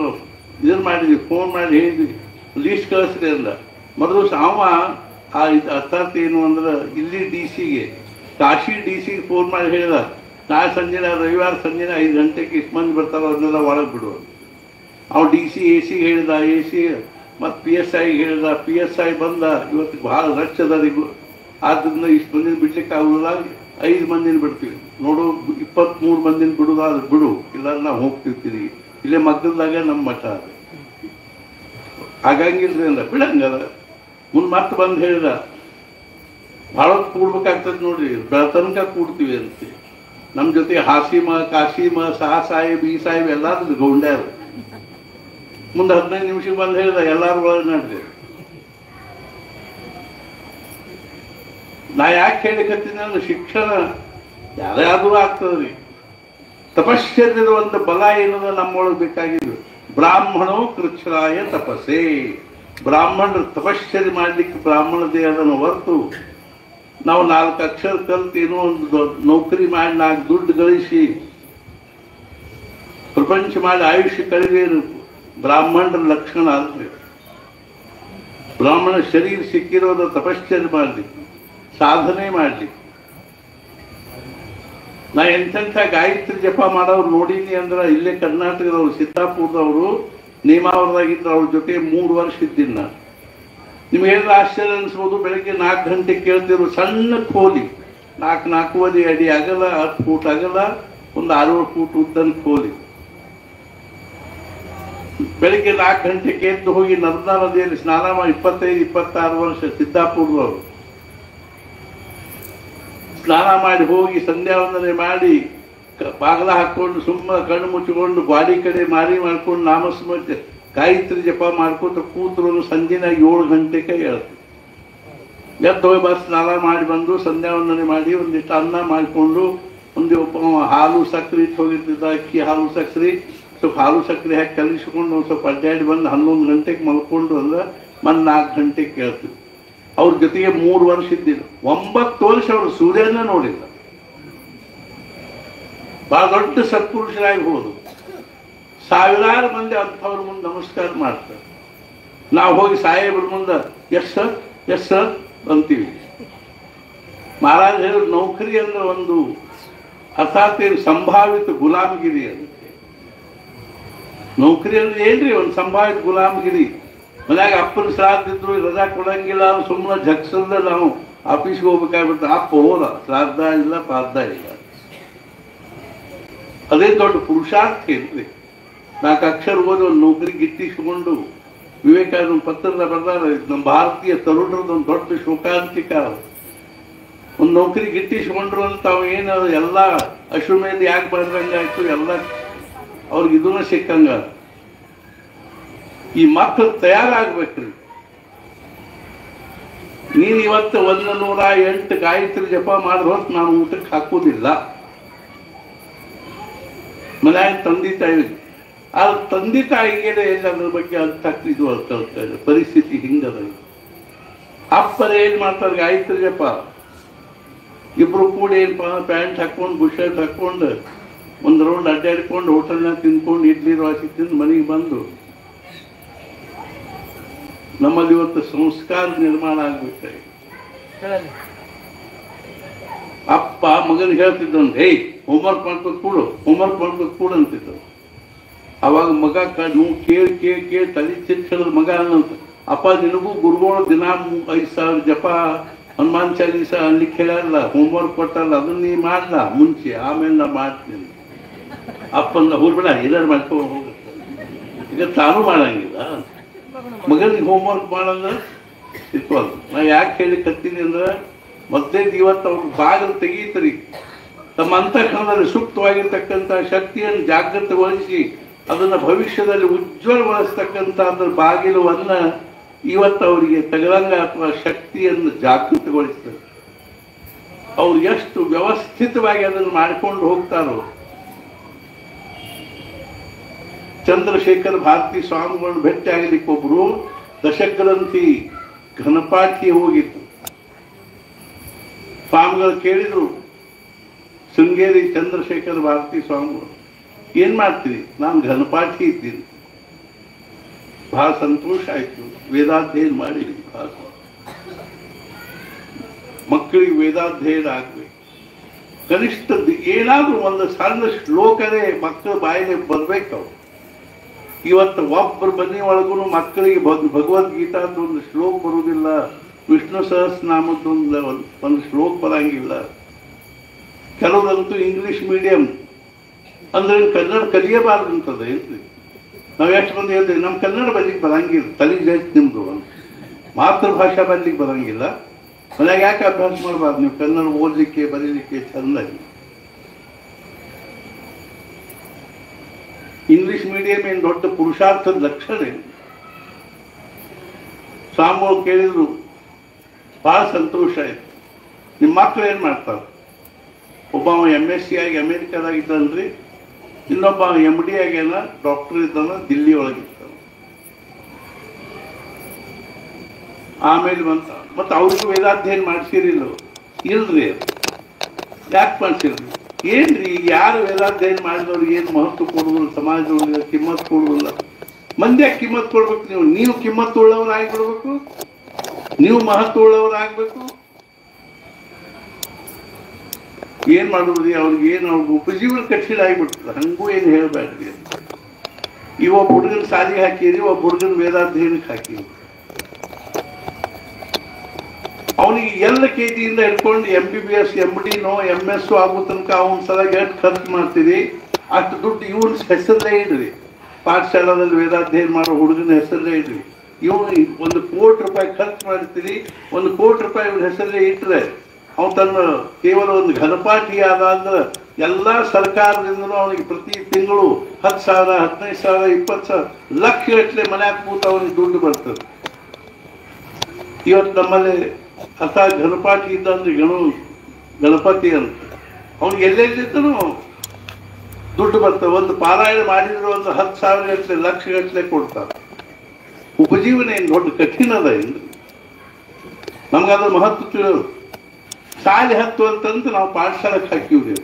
ಇದನ್ನು ಮಾಡಿದ್ವಿ, ಫೋನ್ ಮಾಡಿ ಹೇಳಿದ್ವಿ ಲೀಸ್ಟ್ ಕಳಿಸ್ರಿ ಅಂದ. ಮೊದಲು ಅವ ಅರ್ಥಾತ್ ಏನು ಅಂದ್ರೆ ಇಲ್ಲಿ DC ಕಾಶಿ DC ಫೋನ್ ಮಾಡಿ ಹೇಳಿದ, ನಾಳೆ ಸಂಜೆ ರವಿವಾರ ಸಂಜೆ 5 ಗಂಟೆಗೆ ಇಷ್ಟು ಮಂದಿ ಬರ್ತಾರೋ ಅದನ್ನೆಲ್ಲ ಒಳಗೆ ಬಿಡುವ. ಅವ್ನು DC AC ಹೇಳಿದ, AC ಮತ್ತು PSI ಹೇಳಿದ, PSI ಬಂದ. ಇವತ್ತು ಭಾಳ ರಶ್ ಅದರಿಗೂ, ಆದ್ದರಿಂದ ಇಷ್ಟು ಮಂದಿನ ಬಿಡ್ಲಿಕ್ಕೆ ಆಗೋದಿಲ್ಲ, 5 ಮಂದಿನ ಬಿಡ್ತೀವಿ ನೋಡು, 23 ಮಂದಿನ ಬಿಡುದಾದ್ರೆ ಬಿಡು, ಇಲ್ಲ ನಾವು ಹೋಗ್ತಿರ್ತೀವಿ, ಇಲ್ಲೇ ಮಗ್ಗಲ್ದಾಗ ನಮ್ಮ ಮಠ ಅದು ಆಗಂಗಿಲ್ರಿ ಅಂದ. ಬಿಡಂಗದ ಮುಂದೆ ಮತ್ತೆ ಬಂದು ಹೇಳಿದ, ಭಾಳ ಕೂಡ್ಬೇಕಾಗ್ತದೆ ನೋಡ್ರಿ, ಬೆಳತನಕ ಕೂಡ್ತೀವಿ ಅಂತ. ನಮ್ಮ ಜೊತೆ ಹಾಸಿಮ ಕಾಸಿಮ ಸಾಹೇಬ್ ಈ ಸಾಹೇಬ್ ಎಲ್ಲಾರು ಗೌಂಡ್ಯಾರು. ಮುಂದೆ 15 ನಿಮಿಷಕ್ಕೆ ಬಂದು ಹೇಳಿದ, ಎಲ್ಲಾರು ಒಳಗೆ ನಡ್ರಿ. ನಾ ಯಾಕೆ ಹೇಳಿಕತ್ತೀನಿ ಅಂದ್ರೆ ಶಿಕ್ಷಣ ಯಾರ್ಯಾದ್ರೂ ಆಗ್ತದ್ರಿ. ತಪಶ್ಚರ್ಯದ ಒಂದು ಬಲ ಏನದ ನಮ್ಮೊಳಗೆ ಬೇಕಾಗಿದ್ದು. ಬ್ರಾಹ್ಮಣೋ ಕೃಚ್ಛ್ರಾಯ ತಪಸ್ಸೇ. ಬ್ರಾಹ್ಮಣರು ತಪಶ್ಚರ್ಯ ಮಾಡ್ಲಿಕ್ಕೆ ಬ್ರಾಹ್ಮಣದೇ ಅದನ್ನು ಹೊರತು ನಾವು 4 ಅಕ್ಷರ ಕಲ್ತು ಏನೋ ಒಂದು ನೌಕರಿ ಮಾಡಿ 4 ದುಡ್ಡು ಗಳಿಸಿ ಪ್ರಪಂಚ ಮಾಡಿ ಆಯುಷ್ಯ ಕಳೆದೇನು ಬ್ರಾಹ್ಮಣರ ಲಕ್ಷಣ ಅಲ್ರಿ. ಬ್ರಾಹ್ಮಣ ಶರೀರ ಸಿಕ್ಕಿರೋದು ತಪಶ್ಚರ್ಯ ಮಾಡಲಿಕ್ಕೆ, ಸಾಧನೆ ಮಾಡಲಿಕ್ಕೆ. ನಾ ಎಂತೆಂಥ ಗಾಯತ್ರಿ ಜಪ ಮಾಡೋರು ನೋಡೀನಿ ಅಂದ್ರೆ ಇಲ್ಲೇ ಕರ್ನಾಟಕದವರು ಸಿದ್ದಾಪುರದವರು ನೇಮಾವರದಾಗಿದ್ರು. ಅವ್ರ ಜೊತೆ 3 ವರ್ಷ ಇದ್ದೀನಿ ನಾನು. ನಿಮಗೆಲ್ಲ ಆಶ್ಚರ್ಯ ಅನಿಸ್ಬೋದು. ಬೆಳಗ್ಗೆ 4 ಗಂಟೆಗೆ ಕೇಳ್ತಿರೋ ಸಣ್ಣ ಕೋಲಿ, 4-4.5 ಅಡಿ ಅಗಲ, 10 ಫೂಟ್ ಅಗಲ, ಒಂದು 6 ಫೂಟ್ ಉದ್ದನ ಕೋಲಿ. ಬೆಳಿಗ್ಗೆ 4 ಗಂಟೆಗೆ ಎದ್ದು ಹೋಗಿ ನರ್ಮದಾ ನದಿಯಲ್ಲಿ ಸ್ನಾನ ಮಾಡಿ 25-26 ವರ್ಷ ಸಿದ್ದಾಪುರದವರು ಸ್ನಾನ ಮಾಡಿ ಹೋಗಿ ಸಂಧ್ಯಾವಂದನೆ ಮಾಡಿ ಬಾಗಲ ಹಾಕೊಂಡು ಸುಮ್ಮನೆ ಕಣ್ಣು ಮುಚ್ಚಿಕೊಂಡು ಗಾಡಿ ಕಡೆ ಮಾರಿ ಮಾಡ್ಕೊಂಡು ನಾಮಸ್ಮೃತಿ ಗಾಯತ್ರಿ ಜಪ ಮಾಡ್ಕೊತ ಕೂತರು. ಸಂಜೆನ 7 ಗಂಟೆಗೆ ಹೇಳ್ತೀವಿ. ಎದ್ದು ಹೋಗಿ ಬಸ್ ಸ್ನಾನ ಮಾಡಿ ಬಂದು ಸಂಧ್ಯಾವಂದನೆ ಮಾಡಿ ಒಂದಿಷ್ಟು ಅನ್ನ ಮಾಡಿಕೊಂಡು, ಒಂದು ಹಾಲು ಸಕ್ಕರೆ ಹೋಗಿರ್ತಿದ್ದ, ಅಕ್ಕಿ ಹಾಲು ಸಕ್ಕರೆ ಸ್ವಲ್ಪ ಹಾಲು ಸಕ್ಕರೆ ಹಾಕಿ ಕಲಿಸ್ಕೊಂಡು ಒಂದು ಸ್ವಲ್ಪ ಅಡ್ಡಾಡಿ ಬಂದು 11 ಗಂಟೆಗೆ ಮಲ್ಕೊಂಡು ಅಂದ್ರೆ ಮತ್ತೆ 4 ಗಂಟೆಗೆ ಕೇಳ್ತೀವಿ. ಅವ್ರ ಜೊತೆಗೆ 3 ವರ್ಷ ಇದ್ದಿಲ್ಲ. 9 ವರ್ಷ ಅವರು ಸೂರ್ಯನ ನೋಡಿಲ್ಲ. ಬಹಳ ದೊಡ್ಡ ಸತ್ಪುರುಷರಾಗಿ ಹೋದು. ಸಾವಿರಾರು ಮಂದಿ ಅಂಥವ್ರ ಮುಂದೆ ನಮಸ್ಕಾರ ಮಾಡ್ತಾರೆ. ನಾವು ಹೋಗಿ ಸಾಹೇಬ್ರ ಮುಂದೆ ಎಸ್ ಸರ್ ಅಂತೀವಿ. ಮಹಾರಾಜ್ ಹೇಳಿದ್ರು, ನೌಕರಿ ಅಂದ್ರೆ ಒಂದು ಅರ್ಥಾತ್ ಏನು ಸಂಭಾವಿತ ಗುಲಾಮಗಿರಿ ಅದಕ್ಕೆ. ನೌಕರಿ ಅಂದ್ರೆ ಏನ್ರಿ ಒಂದು ಸಂಭಾವಿತ ಗುಲಾಮಗಿರಿ. ಮನ್ಯಾಗ ಅಪ್ಪನ ಶ್ರಾದ್ದ ಇದ್ರು ರಜಾ ಕೊಡಂಗಿಲ್ಲ, ಸುಮ್ಮನೆ ಜಗ್ಸಲ್ದ ನಾವು ಆಫೀಸ್ಗೆ ಹೋಗ್ಬೇಕಾಗ್ಬಿಟ್ಟು ಅಪ್ಪ ಹೋದ, ಶ್ರಾದ್ದ ಇಲ್ಲ ಪಾದ್ದ ಇಲ್ಲ. ಅದೇ ದೊಡ್ಡ ಪುರುಷಾರ್ಥ ಏನ್ರಿ. 4 ಅಕ್ಷರ ಓದಿ ಒಂದು ನೌಕರಿ ಗಿಟ್ಟಿಸಿಕೊಂಡು ವಿವೇಕಾನಂದ ಪತ್ರದ ಬರ್ದಾರ, ನಮ್ಮ ಭಾರತೀಯ ತರುಣರದ ಒಂದು ದೊಡ್ಡ ಶೋಕಾಂತಿಕ. ಒಂದು ನೌಕರಿ ಗಿಟ್ಟಿಸಿಕೊಂಡ್ರು ಅಂತ ತಾವು ಏನು ಎಲ್ಲ ಅಶ್ವಮೇಧ ಯಾಕೆ ಬರ್ದಂಗಾಯ್ತು, ಎಲ್ಲ ಅವ್ರಿಗೆ ಇದನ್ನ ಸಿಕ್ಕಂಗ. ಈ ಮಕ್ಕಳು ತಯಾರಾಗ್ಬೇಕ್ರಿ. ನೀನು ಇವತ್ತು 108 ಗಾಯತ್ರಿ ಜಪ ಮಾಡಿದ ಹೊತ್ತು ನಾನು ಊಟಕ್ಕೆ ಹಾಕೋದಿಲ್ಲ. ಮನ್ಯಾಗ ತಂದೆ ತಾಯಿ, ಆ ತಂದೆ ತಾಯಿಗೆ ಎಲ್ಲ ಅದ್ರ ಬಗ್ಗೆ ಇದು ಅರ್ಥ ಇದೆ. ಪರಿಸ್ಥಿತಿ ಹಿಂಗದ. ಅಪ್ಪರ ಏನ್ ಮಾಡ್ತಾರೆ, ಗಾಯತ್ರಿ ಜಪ ಇಬ್ರು ಕೂಡ ಏನಪ್ಪ ಪ್ಯಾಂಟ್ ಹಾಕೊಂಡು ಬುಷರ್ಟ್ ಹಾಕೊಂಡು ಒಂದು ರೌಂಡ್ ಅಡ್ಡಾಡ್ಕೊಂಡು ಹೋಟೆಲ್ನಾಗ ತಿನ್ಕೊಂಡು ಇಡ್ಲಿ ರಾಸಿ ತಿಂದು ಮನೆಗೆ ಬಂದು. ನಮ್ಮಲ್ಲಿ ಇವತ್ತು ಸಂಸ್ಕಾರ ನಿರ್ಮಾಣ ಆಗ್ಬೇಕಾಗಿ ಅಪ್ಪ ಮಗನಿಗೆ ಹೇಳ್ತಿದ್ದವನು, ಹೇ ಹೋಮ್ವರ್ಕ್ ಮಾಡ್ಕೋದು ಕೂಡು ಅಂತಿದ್ದವು. ಅವಾಗ ಮಗ ಕೇಳಿ ಕೇಳಿ ಕೇಳಿ ತಲೆ ಚಿಕ್ಕದ ಮಗ ಅನ್ನಂತ, ಅಪ್ಪ ನಿನಗೂ ಗುರುಗಳು ದಿನ 5,000 ಜಪ ಹನುಮಾನ್ ಚಾಲೀಸ ಅನ್ಲಿಕ್ಕೆ ಹೇಳ್ಯಾರಲ್ಲ, ಹೋಮ್ವರ್ಕ್ ಕೊಟ್ಟಾರಲ್ಲ, ಅದನ್ನ ನೀ ಮಾಡ್ಲ ಮುಂಚೆ, ಆಮೇಲೆ ನಾ ಮಾಡ್ತೀನಿ. ಅಪ್ಪಂದ ಹೋಗ್ಬೇಡ ಏನಾರು ಮಾಡ್ಕೊ ಹೋಗುತ್ತೆ. ಈಗ ತಾನು ಮಾಡಂಗಿಲ್ಲ. ಮಗನಿಗೆ ಹೋಮ್ವರ್ಕ್ ಮಾಡಂದ್ರೆ ಇಟ್ವಲ್ಲ. ನಾ ಯಾಕೆ ಹೇಳಿ ಕತ್ತೀನಿ ಅಂದ್ರೆ, ಮೊದಲೇ ಇವತ್ತು ಅವ್ರು ಬಾಗಿಲು ತೆಗೀತರಿ, ತಮ್ಮ ಅಂತಃಕರಣದಲ್ಲಿ ಸೂಕ್ತವಾಗಿರ್ತಕ್ಕಂಥ ಶಕ್ತಿಯನ್ನು ಜಾಗೃತಗೊಳಿಸಿ ಅದನ್ನು ಭವಿಷ್ಯದಲ್ಲಿ ಉಜ್ವಲಗೊಳಿಸ್ತಕ್ಕಂಥ ಅದ್ರ ಬಾಗಿಲುವನ್ನ ಇವತ್ತು ಅವರಿಗೆ ತಗಲಂಗ ಅಥವಾ ಶಕ್ತಿಯನ್ನು ಜಾಗೃತಗೊಳಿಸ್ತಾರೆ. ಅವ್ರು ಎಷ್ಟು ವ್ಯವಸ್ಥಿತವಾಗಿ ಅದನ್ನು ಮಾಡಿಕೊಂಡು ಹೋಗ್ತಾರೋ. ಚಂದ್ರಶೇಖರ್ ಭಾರತಿ ಸ್ವಾಮಿಗಳನ್ನು ಭೇಟಿ ಆಗಲಿಕ್ಕೆ ಒಬ್ರು ದಶಗ್ರಂಥಿ ಘನಪಾಠಿ ಹೋಗಿತ್ತು. ಸ್ವಾಮಿಗಳು ಕೇಳಿದ್ರು, ಶೃಂಗೇರಿ ಚಂದ್ರಶೇಖರ್ ಭಾರತಿ ಸ್ವಾಮಿಗಳು ಏನ್ ಮಾಡ್ತೀರಿ? ನಾನು ಘನಪಾಠಿ ಇದ್ದೀನಿ. ಬಹಳ ಸಂತೋಷ ಆಯ್ತು. ವೇದಾಧ್ಯಯನ ಮಾಡಿರಿ. ಮಕ್ಕಳಿಗೆ ವೇದಾಧ್ಯಯನ ಆಗ್ಬೇಕು. ಕನಿಷ್ಠ ಏನಾದ್ರೂ ಒಂದು ಸಣ್ಣ ಶ್ಲೋಕನೇ ಮಕ್ಕಳ ಬಾಯಿಗೆ ಬರ್ಬೇಕು. ಇವತ್ತು ಒಬ್ಬರ ಮನೆ ಒಳಗೂ ಮಕ್ಕಳಿಗೆ ಭಗವದ್ಗೀತಾ ಅಂತ ಒಂದು ಶ್ಲೋಕ ಬರುವುದಿಲ್ಲ. ವಿಷ್ಣು ಸಹಸ್ರನಾಮದ ಒಂದು ಶ್ಲೋಕ ಬರಂಗಿಲ್ಲ. ಕೆಲವರಂತೂ ಇಂಗ್ಲಿಷ್ ಮೀಡಿಯಂ ಅಂದ್ರೆ ಕನ್ನಡ ಕಲಿಯಬಾರ್ದು ಅಂತದ ಏನ್ರಿ. ನಾವು ಎಷ್ಟು ಮಂದಿ ಹೇಳ್ತೀವಿ ನಮ್ಮ ಕನ್ನಡ ಬರ್ಲಿಕ್ಕೆ ಬರಂಗಿಲ್ಲ, ತಲೆಗೆ ಜಾಸ್ತಿ ನಿಮ್ದು ಮಾತೃಭಾಷಾ ಬರ್ಲಿಕ್ಕೆ ಬರಂಗಿಲ್ಲ, ಮನ್ಯಾಗ ಯಾಕೆ ಅಭ್ಯಾಸ ಮಾಡಬಾರ್ದು ನೀವು ಕನ್ನಡ ಓದಲಿಕ್ಕೆ ಬರೀಲಿಕ್ಕೆ ಚಂದಾಗಿ. ಇಂಗ್ಲಿಷ್ ಮೀಡಿಯಂ ಏನು ದೊಡ್ಡ ಪುರುಷಾರ್ಥದ ಲಕ್ಷಣ ಏನು? ಸ್ವಾಮಿಗಳು ಕೇಳಿದ್ರು, ಬಹಳ ಸಂತೋಷ ಆಯ್ತು. ನಿಮ್ಮ ಮಕ್ಕಳು ಏನ್ ಮಾಡ್ತಾರೆ? ಒಬ್ಬ MSc ಆಗಿ ಅಮೇರಿಕಾದಾಗಿದ್ದಾನ್ರಿ, ಇನ್ನೊಬ್ಬ MD ಆಗ್ಯಾನ, ಡಾಕ್ಟರ್ ಇದ್ದಾನ, ದಿಲ್ಲಿ ಒಳಗಿರ್ತಾನ. ಆಮೇಲೆ ಮತ್ತೆ ಅವ್ರಿಗೂ ವೇದಾಧ್ಯಯನ ಮಾಡಿಸಿರಿಲ್ಲ? ಇಲ್ರಿ. ಯಾಕೆ ಮಾಡಿಸಿರ್ರಿ? ಏನ್ರಿ ಈಗ ಯಾರು ವೇದಾಧ್ಯಯನ ಮಾಡಿದವ್ರಿಗೆ ಏನು ಮಹತ್ವ ಕೊಡುವುದಿಲ್ಲ, ಸಮಾಜದೊಳಗೆ ಕಿಮ್ಮತ್ ಕೊಡುವುದಿಲ್ಲ. ಮಂದ್ಯಾಗ ಕಿಮ್ಮತ್ ಕೊಡ್ಬೇಕು. ನೀವು ಕಿಮ್ಮತ್ತು ಉಳ್ಳವ್ರು ಆಗಿಬಿಡ್ಬೇಕು, ನೀವು ಮಹತ್ವ ಉಳ್ಳವರಾಗಬೇಕು. ಏನ್ ಮಾಡುದ್ರಿ? ಅವ್ರಿಗೆ ಏನು ಅವ್ರಿಗೆ ಉಪಜೀವನ ಕಠಿಣ ಆಗಿಬಿಡ್ತದೆ. ಹಂಗೂ ಏನು ಹೇಳಬೇಡ್ರಿ. ಒಬ್ಬ ಹುಡುಗನ ಸಾಲಿಗೆ ಹಾಕಿರಿ, ಒಬ್ಬ ಹುಡುಗನ ವೇದಾಧ್ಯಯನಕ್ಕೆ ಹಾಕಿರಿ. ಅವನಿಗೆ ಎಲ್ಲ KGಯಿಂದ ಹಿಡ್ಕೊಂಡು MBBS MD MS ಆಗೋ ತನಕ ಅವನ ಸಲ ಎಷ್ಟು ಖರ್ಚು ಮಾಡ್ತೀರಿ ಅಷ್ಟು ದುಡ್ಡು ಇವನ ಹೆಸರಲ್ಲೇ ಇಡ್ರಿ. ಪಾಠಶಾಲಾದಲ್ಲಿ ವೇದಾಧ್ಯಯನ ಮಾಡೋ ಹುಡುಗನ ಹೆಸರಲ್ಲೇ ಇಡ್ರಿ. ಇವನು 1 ಕೋಟಿ ರೂಪಾಯಿ ಖರ್ಚು ಮಾಡ್ತೀರಿ, 1 ಕೋಟಿ ರೂಪಾಯಿ ಇವನ ಹೆಸರಲ್ಲೇ ಇಟ್ಟರೆ ಅವನು ತನ್ನ ಕೇವಲ ಒಂದು ಘನಪಾಠಿ ಆದ ಅಂದ್ರೆ ಎಲ್ಲ ಸರ್ಕಾರದಿಂದಲೂ ಅವನಿಗೆ ಪ್ರತಿ ತಿಂಗಳು 10,000 15,000 20,000 ಲಕ್ಷ ಗಟ್ಟಲೆ ಮನ್ಯಾಗ ಕೂತ ಅವನಿಗೆ ದುಡ್ಡು ಬರ್ತದೆ. ಇವತ್ತು ನಮ್ಮಲ್ಲಿ ಅಥ ಘನಪಾಠಿ ಇದ್ದ ಅಂದ್ರೆ ಗಣಪತಿ ಅಂತ ಅವನಿಗೆ ಎಲ್ಲೆಲ್ಲಿದ್ದನು ದುಡ್ಡು ಬರ್ತವೆ. ಒಂದು ಪಾರಾಯಣ ಮಾಡಿದ್ರೆ ಒಂದು 10,000 ಗಟ್ಟಲೆ ಲಕ್ಷ ಗಟ್ಟಲೆ ಕೊಡ್ತಾರೆ. ಉಪಜೀವನ ಏನು ದೊಡ್ಡ ಕಠಿಣ ಅದ ಎಂದು ನಮ್ಗದ್ರ ಮಹತ್ವ ತಿಳಿಯೋದು. ಶಾಲೆ ಹತ್ತು ಅಂತಂತ ನಾವು ಪಾಠಶಾಲೆಗೆ ಹಾಕಿವ್ರಿ.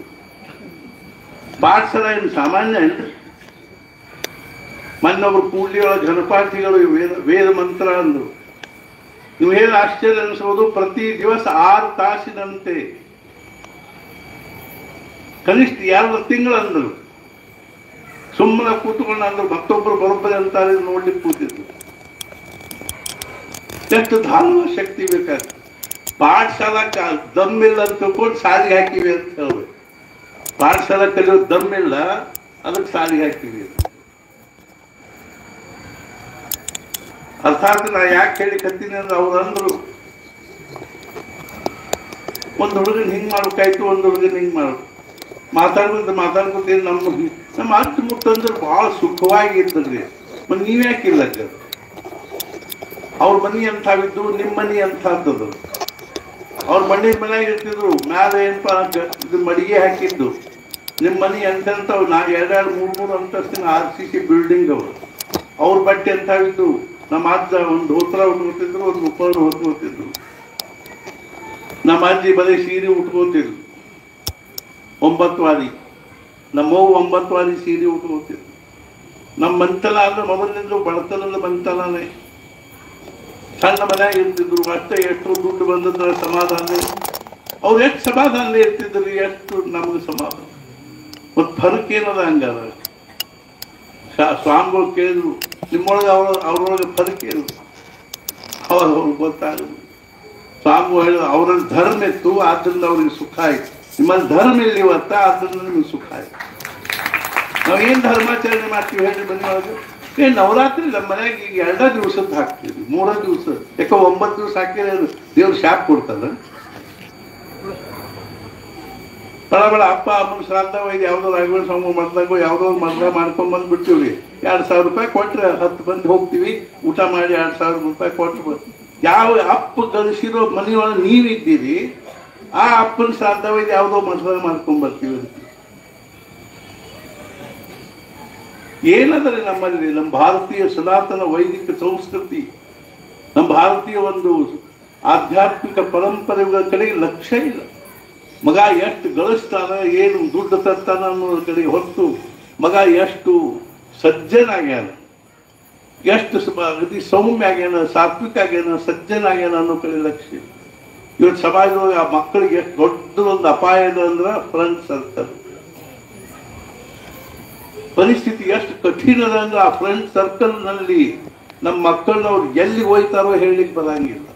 ಪಾಠಶಾಲೆ ಏನು ಸಾಮಾನ್ಯ ಏನ್ರಿ? ಮೊನ್ನೊಬ್ರು ಕೂಡ್ಲಿಯೊಳಗೆ ಘನಪಾಠಿಗಳು ವೇದ ಮಂತ್ರ ಅಂದ್ರು. ನೀವು ಏನು ಆಶ್ಚರ್ಯ ಅನಿಸಬಹುದು. ಪ್ರತಿ ದಿವಸ 6 ತಾಸಿನಂತೆ ಕನಿಷ್ಠ 2 ತಿಂಗಳು ಅಂದ್ರು. ಸುಮ್ಮನೆ ಕೂತ್ಕೊಂಡು ಅಂದ್ರು. ಮತ್ತೊಬ್ರು ಬರೋಬ್ಬರಿ ಅಂತಾರೆ ನೋಡ್ಲಿಕ್ಕೆ ಕೂತಿದ್ರು. ಎಷ್ಟು ಧಾರ್ಮ ಶಕ್ತಿ ಬೇಕಾದ್ರೆ. ಪಾಠಶಾಲಾ ದಮ್ಮಿಲ್ಲ ಅಂತ ತಿಳ್ಕೊಂಡು ಸಾಲಿಗೆ ಹಾಕಿವಿ ಅಂತ ಹೇಳ್ಬೇಕು. ಪಾಠಶಾಲಾ ಕಲಿಯೋ ದಮ್ಮಿಲ್ಲ, ಅದಕ್ಕೆ ಸಾಲಿಗೆ ಹಾಕಿವಿ. ಅರ್ಥಾತ್ ನಾ ಯಾಕೆ ಹೇಳಿಕತ್ತೀನಿ ಅಂದ್ರೆ ಅವ್ರು ಅಂದ್ರು ಒಂದು ಹುಡುಗನ ಹಿಂಗ್ ಮಾಡ್ಬೇಕಾಯ್ತು, ಒಂದು ಹುಡುಗನ ಹಿಂಗ್ ಮಾಡ್ಬೇಕು. ಮಾತಾಡ್ಕೊತ ನಮ್ಮ ಅರ್ಥ ಮುಟ್ಟಂದ್ರೆ ಬಹಳ ಸುಖವಾಗಿ ಇರ್ತದ್ರಿ. ಮತ್ತೆ ನೀವ್ಯಾಕಿಲ್ಲ ಅವ್ರ ಮನಿ ಅಂತಾವಿದ್ದು, ನಿಮ್ಮ ಮನಿ ಅಂತದ್ದು. ಅವ್ರ ಮನ್ಯಾಗ ಇರ್ತಿದ್ರು. ಮ್ಯಾಲೆ ಏನಪ್ಪ ಇದು ಮಡಿಗೆ ಹಾಕಿದ್ದು. ನಿಮ್ಮ ಮನಿ ಅಂತಂತವ್ 2-3 ಅಂತಸ್ತಿನ RCC ಬಿಲ್ಡಿಂಗ್ ಅವರು. ಅವ್ರ ಬಟ್ಟೆ ಅಂತಾವಿದ್ದು. ನಮ್ಮ ಅಜ್ಜ ಒಂದು ಧೋತ್ರ ಉಟ್ಕೋತಿದ್ರು, ಒಂದು ಉಪರ್ಣ ಹೊತ್ಕೋತಿದ್ರು. ನಮ್ಮ ಅಜ್ಜಿ ಬರೀ ಸೀರೆ ಉಟ್ಕೋತಿದ್ರು 9 ವಾರಿ. ನಮ್ಮವ್ವ 9 ವಾರಿ ಸೀರೆ ಉಟ್ಕೋತಿದ್ರು. ನಮ್ಮ ಮಂತಲ ಅಂದ್ರೆ ಮೊದಲಿನಿಂದ ಬಡತನದ ಮಂತಲನೇ. ಸಣ್ಣ ಮನ್ಯಾಗ ಇರ್ತಿದ್ರು. ಅಷ್ಟೇ ಎಷ್ಟು ದುಡ್ಡು ಬಂದದ್ರ ಸಮಾಧಾನ. ಅವ್ರು ಎಷ್ಟು ಸಮಾಧಾನ ಇರ್ತಿದ್ರು, ಎಷ್ಟು ನಮ್ಗೆ ಸಮಾಧಾನ. ಮತ್ತು ಫರಕ್ ಏನದ ಹಂಗಾದ. ಸ್ವಾಮಿಗಳು ಕೇಳಿದ್ರು, ನಿಮ್ಮೊಳಗೆ ಅವ್ರೊಳಗೆ ಫರಕ್ ಏನು? ಅವ್ರಿಗೆ ಗೊತ್ತಾಗದು. ಸ್ವಾಮಿಗಳು ಹೇಳಿದ್ರು, ಅವ್ರಲ್ಲಿ ಧರ್ಮ ಇತ್ತು, ಆದ್ರಿಂದ ಅವ್ರಿಗೆ ಸುಖ ಆಯ್ತು. ನಿಮ್ಮಲ್ಲಿ ಧರ್ಮ ಇಲ್ಲಿ ಇವತ್ತ, ಆದ್ರಿಂದ ನಿಮ್ಗೆ ಸುಖ ಆಯ್ತು. ನಾವೇನು ಧರ್ಮಾಚರಣೆ ಮಾಡ್ತೀವಿ ಹೇಳಿ ಬನ್ನಿ ಒಳಗೆ. ನವರಾತ್ರಿ ನಮ್ಮ ಮನ್ಯಾಗ ಈಗ 2 ದಿವಸದ್ದು ಹಾಕ್ತೀವಿ, 3 ದಿವಸ. ಯಾಕೆ 9 ದಿವಸ ಹಾಕಿದ್ರೆ ದೇವ್ರು ಶಾಪ್ ಕೊಡ್ತದ. ಬಡ ಅಪ್ಪ ಅಮ್ಮನ ಶ್ರಾದ್ದ ಒಯ್ದು ಯಾವ್ದೋ ರಾಘವೇಂದ್ರ ಸ್ವಾಮಿ ಮಠದಾಗ ಯಾವ್ದೋ ಮಠ ಮಾಡ್ಕೊಂಡ್ಬಂದು ಬಿಡ್ತೀವ್ರಿ. 2,000 ರೂಪಾಯಿ ಕೊಟ್ರೆ 10 ಮಂದಿ ಹೋಗ್ತೀವಿ, ಊಟ ಮಾಡಿ 2,000 ರೂಪಾಯಿ ಕೊಟ್ಟು ಯಾವ ಅಪ್ಪ ಗಳಿಸಿರೋ ಮನೆಯೊಳಗೆ ನೀವಿದ್ದೀರಿ, ಆ ಅಪ್ಪನ ಶ್ರಾದ್ದ ಒಯ್ದು ಯಾವ್ದೋ ಮಠದಾಗ ಮಾಡ್ಕೊಂಡ್ಬರ್ತೀವಿ. ಏನಂದ್ರೆ ನಮ್ಮಲ್ಲಿ ನಮ್ಮ ಭಾರತೀಯ ಸನಾತನ ವೈದಿಕ ಸಂಸ್ಕೃತಿ, ನಮ್ಮ ಭಾರತೀಯ ಒಂದು ಆಧ್ಯಾತ್ಮಿಕ ಪರಂಪರೆಗಳ ಕಡೆಗೆ ಲಕ್ಷ್ಯ ಇಲ್ಲ. ಮಗ ಎಷ್ಟು ಗಳಿಸ್ತಾನ, ಏನು ದುಡ್ಡು ತರ್ತಾನ ಅನ್ನೋದ್ರ ಕಡೆಗೆ ಹೊರತು ಮಗ ಎಷ್ಟು ಸಜ್ಜನಾಗ್ಯಾನ, ಎಷ್ಟು ಅತಿ ಸೌಮ್ಯ ಆಗ್ಯಾನ, ಸಾತ್ವಿಕ ಆಗ್ಯಾನ, ಸಜ್ಜನಾಗ್ಯಾನ ಅನ್ನೋ ಕಡೆ ಲಕ್ಷ್ಯ. ಇವತ್ತು ಸಮಾಜದೊಳಗೆ ಆ ಮಕ್ಕಳಿಗೆ ಎಷ್ಟು ದೊಡ್ಡದೊಂದು ಅಪಾಯ ಇದೆ ಅಂದ್ರೆ ಫ್ರೆಂಡ್ ಸರ್ಕಲ್ ಪರಿಸ್ಥಿತಿ ಎಷ್ಟು ಕಠಿಣ ಅದ ಅಂದ್ರೆ ಆ ಫ್ರೆಂಡ್ ಸರ್ಕಲ್ ನಲ್ಲಿ ನಮ್ಮ ಮಕ್ಕಳನ್ನ ಅವ್ರು ಎಲ್ಲಿ ಹೋಯ್ತಾರೋ ಹೇಳಲಿಕ್ಕೆ ಬರಂಗಿಲ್ಲ.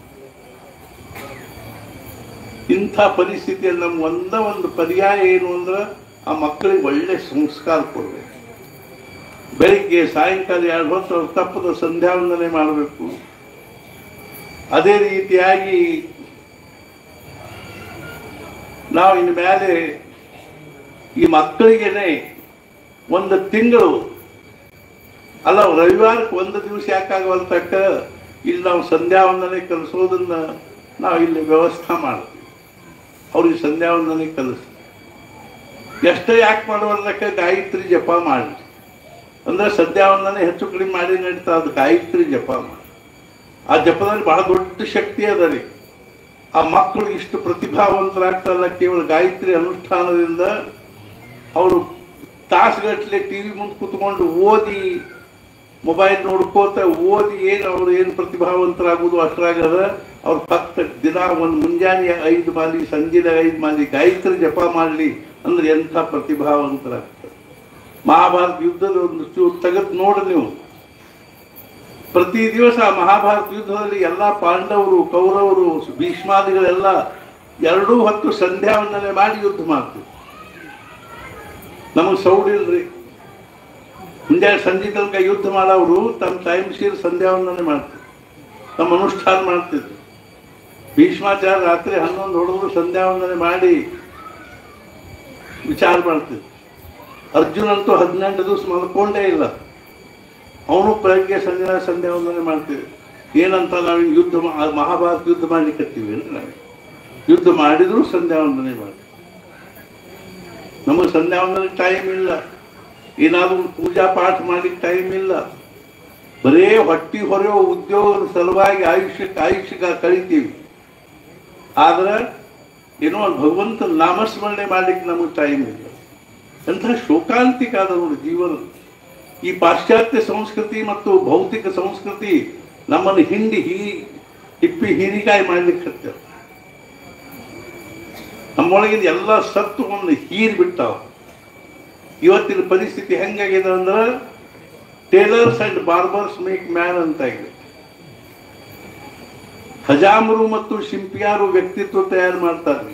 ಇಂಥ ಪರಿಸ್ಥಿತಿಯಲ್ಲಿ ನಮ್ಗೆ ಒಂದು ಪರ್ಯಾಯ ಏನು ಅಂದ್ರೆ ಆ ಮಕ್ಕಳಿಗೆ ಒಳ್ಳೆ ಸಂಸ್ಕಾರ ಕೊಡಬೇಕು. ಬೆಳಿಗ್ಗೆ ಸಾಯಂಕಾಲ 2 ಹೊತ್ತು ಅವ್ರು ತಪ್ಪದ ಸಂಧ್ಯಾವಂದನೆ ಮಾಡಬೇಕು. ಅದೇ ರೀತಿಯಾಗಿ ನಾವು ಇನ್ನು ಮೇಲೆ ಈ ಮಕ್ಕಳಿಗೆನೆ 1 ತಿಂಗಳು ಅಲ್ಲ, ರವಿವಾರಕ್ಕೆ 1 ದಿವಸ ಯಾಕಾಗವಲ್ತಕ್ಕ ಇಲ್ಲಿ ನಾವು ಸಂಧ್ಯಾವಂದನೆ ಕಲಿಸೋದನ್ನ ನಾವು ಇಲ್ಲಿ ವ್ಯವಸ್ಥೆ ಮಾಡ್ತೀವಿ. ಅವ್ರಿಗೆ ಸಂಧ್ಯಾವಂದನೆ ಕಲಿಸ್ತೀವಿ. ಎಷ್ಟೇ ಯಾಕೆ ಮಾಡುವಲ್ಲಕ್ಕ ಗಾಯತ್ರಿ ಜಪ ಮಾಡಿ ಅಂದ್ರೆ ಸಂಧ್ಯಾವಂದನೆ ಹೆಚ್ಚು ಕಡಿಮೆ ಮಾಡಿ ನಡೀತಾ. ಅದು ಗಾಯತ್ರಿ ಜಪ ಮಾಡಿ. ಆ ಜಪದಲ್ಲಿ ಬಹಳ ದೊಡ್ಡ ಶಕ್ತಿ ಅದ ರೀ. ಆ ಮಕ್ಕಳು ಇಷ್ಟು ಪ್ರತಿಭಾವಂತರಾಗ್ತಾರಲ್ಲ ಕೇವಲ ಗಾಯತ್ರಿ ಅನುಷ್ಠಾನದಿಂದ. ಅವರು ತಾಸುಗಟ್ಟಲೆ TV ಮುಂದೆ ಕೂತ್ಕೊಂಡು ಓದಿ, ಮೊಬೈಲ್ ನೋಡ್ಕೋತ ಓದಿ ಅವ್ರು ಏನು ಪ್ರತಿಭಾವಂತರಾಗೋದು ಅಷ್ಟರಾಗದ. ಅವ್ರ ಪಕ್ಕ ದಿನ ಒಂದು ಮುಂಜಾನೆ 5 ಮಾಲಿ, ಸಂಜೆ 5 ಮಾಲಿ ಗಾಯತ್ರಿ ಜಪ ಮಾಡಲಿ ಅಂದ್ರೆ ಎಂಥ ಪ್ರತಿಭಾವಂತರಾಗ್ತಾರೆ. ಮಹಾಭಾರತ ಯುದ್ಧದ ಒಂದು ಚೂರು ತೆಗೆದು ನೋಡಿ ನೀವು. ಪ್ರತಿ ದಿವಸ ಮಹಾಭಾರತ ಯುದ್ಧದಲ್ಲಿ ಎಲ್ಲ ಪಾಂಡವರು, ಕೌರವರು, ಭೀಷ್ಮಾದಿಗಳೆಲ್ಲ 2 ಹೊತ್ತು ಸಂಧ್ಯಾವಂದನೆ ಮಾಡಿ ಯುದ್ಧ ಮಾಡ್ತೀವಿ. ನಮಗೆ ಸೌಡಿಲ್ರಿ. ಮುಂಜಾನೆ ಸಂಜೆ ತನಕ ಯುದ್ಧ ಮಾಡೋರು ತಮ್ಮ ಟೈಮ್ ಸೀರ್ ಸಂಧ್ಯಾವಂದನೆ ಮಾಡ್ತಿದ್ರು, ತಮ್ಮ ಅನುಷ್ಠಾನ ಮಾಡ್ತಿದ್ರು. ಭೀಷ್ಮಾಚಾರ್ಯ ರಾತ್ರಿ 11 ಹೊಡೆದ್ರು ಸಂಧ್ಯಾವಂದನೆ ಮಾಡಿ ವಿಚಾರ ಮಾಡ್ತಿದ್ರು. ಅರ್ಜುನ ಅಂತೂ 18 ದಿವಸ ಮಲ್ಕೊಂಡೇ ಇಲ್ಲ. ಅವನು ಬೆಳಗ್ಗೆ ಸಂಧ್ಯಾವಂದನೆ ಮಾಡ್ತೀವಿ. ಏನಂತ ನಾವು ಯುದ್ಧ ಮಹಾಭಾರತ ಯುದ್ಧ ಮಾಡ್ಲಿಕ್ಕತ್ತೀವಿ ಅಂದ್ರೆ ನಾವು ಯುದ್ಧ ಮಾಡಿದ್ರು ಸಂಧ್ಯಾವಂದನೆ ಮಾಡಿ. ನಮಗೆ ಸಂಧ್ಯಾವಂದನೆ ಟೈಮ್ ಇಲ್ಲ. ಏನಾದರೂ ಒಂದು ಪೂಜಾ ಪಾಠ ಮಾಡ್ಲಿಕ್ಕೆ ಟೈಮ್ ಇಲ್ಲ. ಬರೇ ಹೊಟ್ಟಿ ಹೊರೆಯೋ ಉದ್ಯೋಗದ ಸಲುವಾಗಿ ಆಯುಷ್ಯಕ್ಕೆ ಕಳಿತೀವಿ. ಆದ್ರೆ ಏನೋ ಒಂದು ಭಗವಂತನ ನಾಮಸ್ಮರಣೆ ಮಾಡ್ಲಿಕ್ಕೆ ನಮಗೆ ಟೈಮ್ ಇಲ್ಲ. ಎಂಥ ಶೋಕಾಂತಿಕ ಆದ ನೋಡಿ ಜೀವನ. ಈ ಪಾಶ್ಚಾತ್ಯ ಸಂಸ್ಕೃತಿ ಮತ್ತು ಭೌತಿಕ ಸಂಸ್ಕೃತಿ ನಮ್ಮನ್ನು ಹಿಪ್ಪಿ ಹೀರಿಕಾಯಿ ಮಾಡ್ಲಿಕ್ಕೆ ಹತ್ಯಾರ. ನಮ್ಮೊಳಗಿನ ಎಲ್ಲ ಸತ್ತು ಒಂದು ಹೀರಿ ಬಿಟ್ಟಾವ. ಇವತ್ತಿನ ಪರಿಸ್ಥಿತಿ ಹೆಂಗಾಗಿದೆ ಅಂದ್ರೆ Taylor's and barbers make man ಅಂತ ಆಗಿದೆ. ಹಜಾಮರು ಮತ್ತು ಶಿಂಪಿಯಾರು ವ್ಯಕ್ತಿತ್ವ ತಯಾರು ಮಾಡ್ತಾರೆ.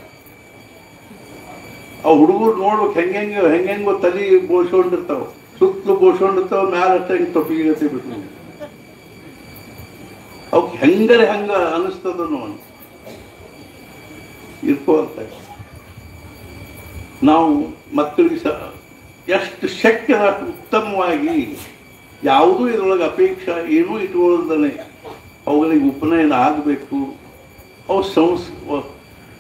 ಆ ಹುಡುಗರು ನೋಡ್ಬೇಕು ಹೆಂಗೆಂಗೋ ತಲೆ ಬೋಳ್ಸ್ಕೊಂಡಿರ್ತಾವ, ಸುತ್ತಲೂ ಬೋಳ್ಸ್ಕೊಂಡಿರ್ತಾವ, ಮ್ಯಾಲ ಅಷ್ಟಂಗೆ ತೊಪ್ಪಿಗೆ ಬಿಟ್ಟು ಅವಕ್ಕೆ ಹೆಂಗರೆ ಹಂಗ ಅನಿಸ್ತದನು ಅಂತ ಇರ್ಕೋತ ನಾವು ಮಕ್ಕಳಿಗೆ ಎಷ್ಟು ಶಕ್ಯ ಉತ್ತಮವಾಗಿ ಯಾವುದೂ ಇದರೊಳಗೆ ಅಪೇಕ್ಷೆ ಏನೂ ಇಟ್ಕೊಳ್ಳೋದನೆ ಅವುಗಳಿಗೆ ಉಪನಯನ ಆಗಬೇಕು. ಅವು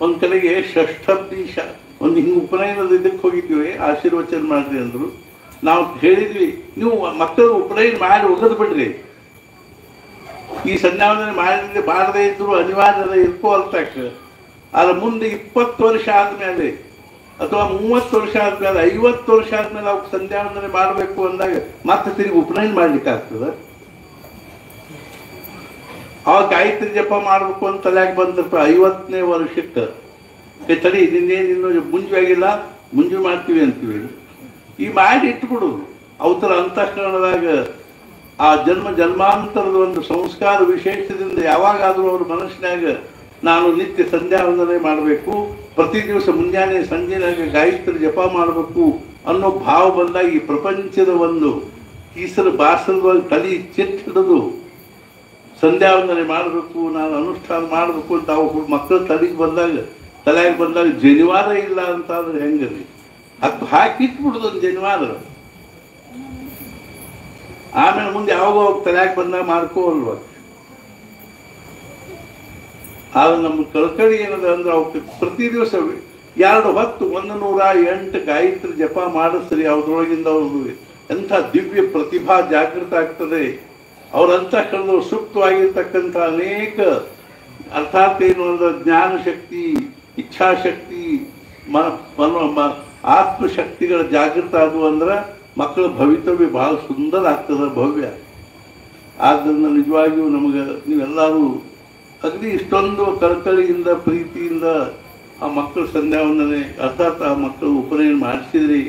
ಒಂದು ಕಡೆಗೆ ಷಷ್ಠಬ್ದಿ ಒಂದು ಹಿಂಗೆ ಉಪನಯನದ ಇದಕ್ಕೆ ಹೋಗಿದ್ವಿ, ಆಶೀರ್ವಚನ ಮಾಡ್ರಿ ಅಂದರು. ನಾವು ಹೇಳಿದ್ವಿ, ನೀವು ಮಕ್ಕಳು ಉಪನಯನ ಮಾಡಿ ಒಗದು ಬಿಡ್ರಿ, ಈ ಸಂಧ್ಯಾವಂದನೆ ಮಾಡಿದ್ರೆ ಮಾಡದೇ ಇದ್ರು ಅನಿವಾರ್ಯದ ಇರ್ಕೋಲ್ತಕ್ಕ. ಆದ್ರೆ ಮುಂದೆ 20 ವರ್ಷ ಆದ್ಮೇಲೆ ಅಥವಾ 30 ವರ್ಷ ಆದ್ಮೇಲೆ 50 ವರ್ಷ ಆದ್ಮೇಲೆ ಅವ್ರಿಗೆ ಸಂಧ್ಯಾವಂದನೆ ಮಾಡಬೇಕು ಅಂದಾಗ ಮತ್ತೆ ತಿರುಗಿ ಉಪನಯನ ಮಾಡ್ಲಿಕ್ಕೆ ಆಗ್ತದ. ಅವಾಗ ಗಾಯತ್ರಿ ಜಪ ಮಾಡ್ಬೇಕು ಅಂತ ತಲೆಯಾಗಿ ಬಂದಪ್ಪ 50ನೇ ವರ್ಷಕ್ಕೆ ತಡಿ ನಿನ್ನೇನಿನ್ನು ಮುಂಜು ಆಗಿಲ್ಲ, ಮುಂಜು ಮಾಡ್ತೀವಿ ಅಂತೀವಿ. ಈ ಮಾಡಿ ಇಟ್ಬಿಡುದು ಅವತರ ಅಂತಃಕರಣದಾಗ ಆ ಜನ್ಮಾಂತರದ ಒಂದು ಸಂಸ್ಕಾರ ವಿಶೇಷದಿಂದ ಯಾವಾಗಾದರೂ ಅವ್ರ ಮನಸ್ಸಿನಾಗ ನಾನು ನಿತ್ಯ ಸಂಧ್ಯಾವಂದನೆ ಮಾಡಬೇಕು, ಪ್ರತಿ ದಿವಸ ಮುಂಜಾನೆ ಸಂಜೆನಾಗ ಗಾಯತ್ರಿ ಜಪ ಮಾಡಬೇಕು ಅನ್ನೋ ಭಾವ ಬಂದಾಗ ಈ ಪ್ರಪಂಚದ ಒಂದು ಈಸರ ಬಾಸದ ತಲೆ ಹಿಡಿದು ಸಂಧ್ಯಾವಂದನೆ ಮಾಡಬೇಕು, ನಾನು ಅನುಷ್ಠಾನ ಮಾಡಬೇಕು ಅಂತ ಅವು ಮಕ್ಕಳ ತಲೆಯಾಗಿ ಬಂದಾಗ ಜನಿವಾರ ಇಲ್ಲ ಅಂತ ಆದ್ರೆ ಹೆಂಗರಿ ಅದು ಹಾಕಿಟ್ಬಿಡುದು ಒಂದು ಜನಿವಾರ. ಆಮೇಲೆ ಮುಂದೆ ಯಾವಾಗ ತಲೆಯಾಗಿ ಬಂದಾಗ ಮಾಡ್ಕೋಲ್ವ. ಆದ್ರೆ ನಮ್ಮ ಕಳ್ಕಳಿ ಏನದ ಅಂದ್ರೆ ಅವಕ್ಕೆ ಪ್ರತಿ ದಿವಸ 2 ಹೊತ್ತು 108 ಗಾಯತ್ರಿ ಜಪ ಮಾಡಿಸ್ರಿ. ಅವ್ರೊಳಗಿಂದ ಅವ್ರದ್ದು ಎಂಥ ದಿವ್ಯ ಪ್ರತಿಭಾ ಜಾಗೃತ ಆಗ್ತದೆ. ಅವ್ರ ಅಂತಃಕರಣದವ್ರು ಸೂಕ್ತವಾಗಿರ್ತಕ್ಕಂಥ ಅನೇಕ ಅರ್ಥಾತ್ ಏನು ಅಂದ್ರೆ ಜ್ಞಾನ ಶಕ್ತಿ, ಇಚ್ಛಾಶಕ್ತಿ, ಆತ್ಮಶಕ್ತಿಗಳ ಜಾಗೃತ ಆದವು ಅಂದ್ರೆ ಮಕ್ಕಳ ಭವಿತವ್ಯ ಬಹಳ ಸುಂದರ ಆಗ್ತದೆ, ಭವ್ಯ. ಆದ್ದರಿಂದ ನಿಜವಾಗಿಯೂ ನಮಗೆ ನೀವೆಲ್ಲರೂ ಅಗದಿ ಇಷ್ಟೊಂದು ಕಳಕಳಿಯಿಂದ ಪ್ರೀತಿಯಿಂದ ಆ ಮಕ್ಕಳ ಸಂಧ್ಯಾವಂದನೆ ಅರ್ಥಾತ್ ಆ ಮಕ್ಕಳು ಉಪನಯನ ಮಾಡಿಸಿದ್ರಿ.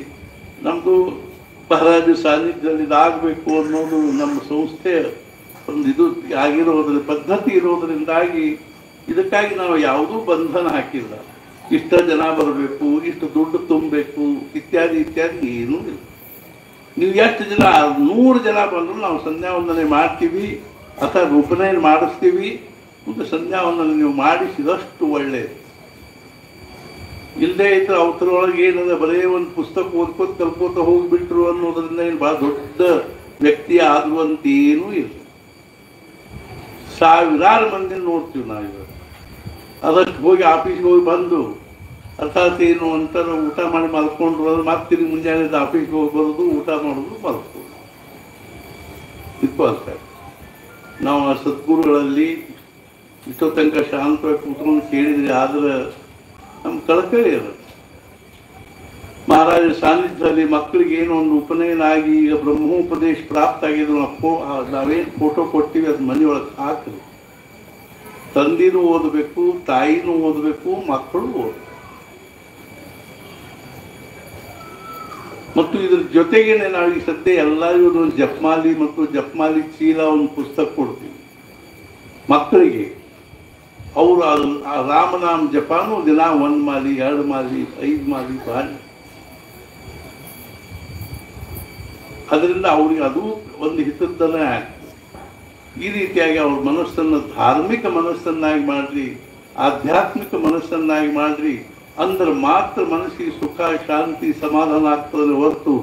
ನಮ್ಮದು ಮಹಾರಾಜ ಸಾನ್ನಿಧ್ಯದಲ್ಲಿ ಇದಾಗಬೇಕು ಅನ್ನೋದು ನಮ್ಮ ಸಂಸ್ಥೆಯ ಒಂದು ಇದು ಆಗಿರೋದ್ರ ಪದ್ಧತಿ ಇರೋದರಿಂದಾಗಿ ಇದಕ್ಕಾಗಿ ನಾವು ಯಾವುದೂ ಬಂಧನ ಹಾಕಿಲ್ಲ. ಇಷ್ಟ ಜನ ಬರಬೇಕು, ಇಷ್ಟು ದುಡ್ಡು ತುಂಬಬೇಕು ಇತ್ಯಾದಿ ಇತ್ಯಾದಿ ಏನೂ ಇಲ್ಲ. ನೀವು ಎಷ್ಟು ಜನ 100 ಜನ ಬಂದರೂ ನಾವು ಸಂಧ್ಯಾವಂದನೆ ಮಾಡ್ತೀವಿ ಅಥವಾ ಉಪನಯನ ಮಾಡಿಸ್ತೀವಿ. ಮತ್ತು ಸಂಧ್ಯಾವಂದನೆ ನೀವು ಮಾಡಿಸಿದಷ್ಟು ಒಳ್ಳೆಯದು. ಇಲ್ಲದೇ ಇದ್ರೆ ಅವತರೊಳಗೆ ಏನದ ಬರೇ ಒಂದು ಪುಸ್ತಕ ಓದ್ಕೋತ ಕಲ್ಕೋತ ಹೋಗಿಬಿಟ್ರು ಅನ್ನೋದ್ರಿಂದ ಏನು ಭಾಳ ದೊಡ್ಡ ವ್ಯಕ್ತಿ ಆದ್ರು ಅಂತ ಏನೂ ಇಲ್ಲ. ಸಾವಿರಾರು ಮಂದಿ ನೋಡ್ತೀವಿ ನಾವು. ಅದಕ್ಕೆ ಹೋಗಿ ಆಫೀಸ್ಗೆ ಹೋಗಿ ಬಂದು ಅರ್ಥಾತ್ ಏನು ಅಂತ ಊಟ ಮಾಡಿ ಮಲ್ಕೊಂಡ್ರು ಅಂದ್ರೆ ಮತ್ತೆ ತಿರುಗಿ ಮುಂಜಾನೆ ಆಫೀಸ್ಗೆ ಹೋಗಿ ಬರೋದು, ಊಟ ಮಾಡೋದು, ಮಲ್ಕೋದು. ಇತ್ತು ಅಂತ ನಾವು ಆ ಸದ್ಗುರುಗಳಲ್ಲಿ ಇಷ್ಟೋ ತನಕ ಶಾಂತವಾಗಿ ಕೂತ್ಕೊಂಡು ಕೇಳಿದ್ರಿ. ಆದ್ರೆ ನಮ್ಮ ಕಳಕಳಿ ಇರೋದು ಮಹಾರಾಜರ ಸಾನ್ನಿಧ್ಯದಲ್ಲಿ ಮಕ್ಕಳಿಗೆ ಏನೋ ಒಂದು ಉಪನಯನ ಆಗಿ ಈಗ ಬ್ರಹ್ಮೋಪದೇಶ ಪ್ರಾಪ್ತ ಆಗಿದ್ರು ನಾವೇನು ಫೋಟೋ ಕೊಡ್ತೀವಿ ಅದು ಮನೆಯೊಳಗೆ ಹಾಕ್ರಿ. ತಂದಿನೂ ಓದಬೇಕು, ತಾಯಿನೂ ಓದಬೇಕು, ಮಕ್ಕಳು ಓದಬೇಕು. ಮತ್ತು ಇದ್ರ ಜೊತೆಗೇನೆ ನಾವು ಈ ಸದ್ಯ ಎಲ್ಲರಿಗೂ ಒಂದು ಜಪಮಾಲಿ ಮತ್ತು ಜಪಮಾಲಿ ಚೀಲ ಒಂದು ಪುಸ್ತಕ ಕೊಡ್ತೀವಿ ಮಕ್ಕಳಿಗೆ. ಅವರು ಆ ರಾಮನಾಮ ಜಪಾನು ದಿನ 1 ಮಾಲಿ 2 ಮಾಲಿ 5 ಮಾಲಿ ಬಾಳಿ. ಅದರಿಂದ ಅವ್ರಿಗೆ ಅದು ಒಂದು ಹಿತದ್ದನೇ ಆಗ್ತದೆ. ಈ ರೀತಿಯಾಗಿ ಅವ್ರ ಮನಸ್ಸನ್ನು ಧಾರ್ಮಿಕ ಮನಸ್ಸನ್ನಾಗಿ ಮಾಡ್ರಿ, ಆಧ್ಯಾತ್ಮಿಕ ಮನಸ್ಸನ್ನಾಗಿ ಮಾಡ್ರಿ. ಅಂದ್ರೆ ಮಾತ್ರ ಮನಸ್ಸಿಗೆ ಸುಖ, ಶಾಂತಿ, ಸಮಾಧಾನ ಆಗ್ತದೆ ಹೊರತು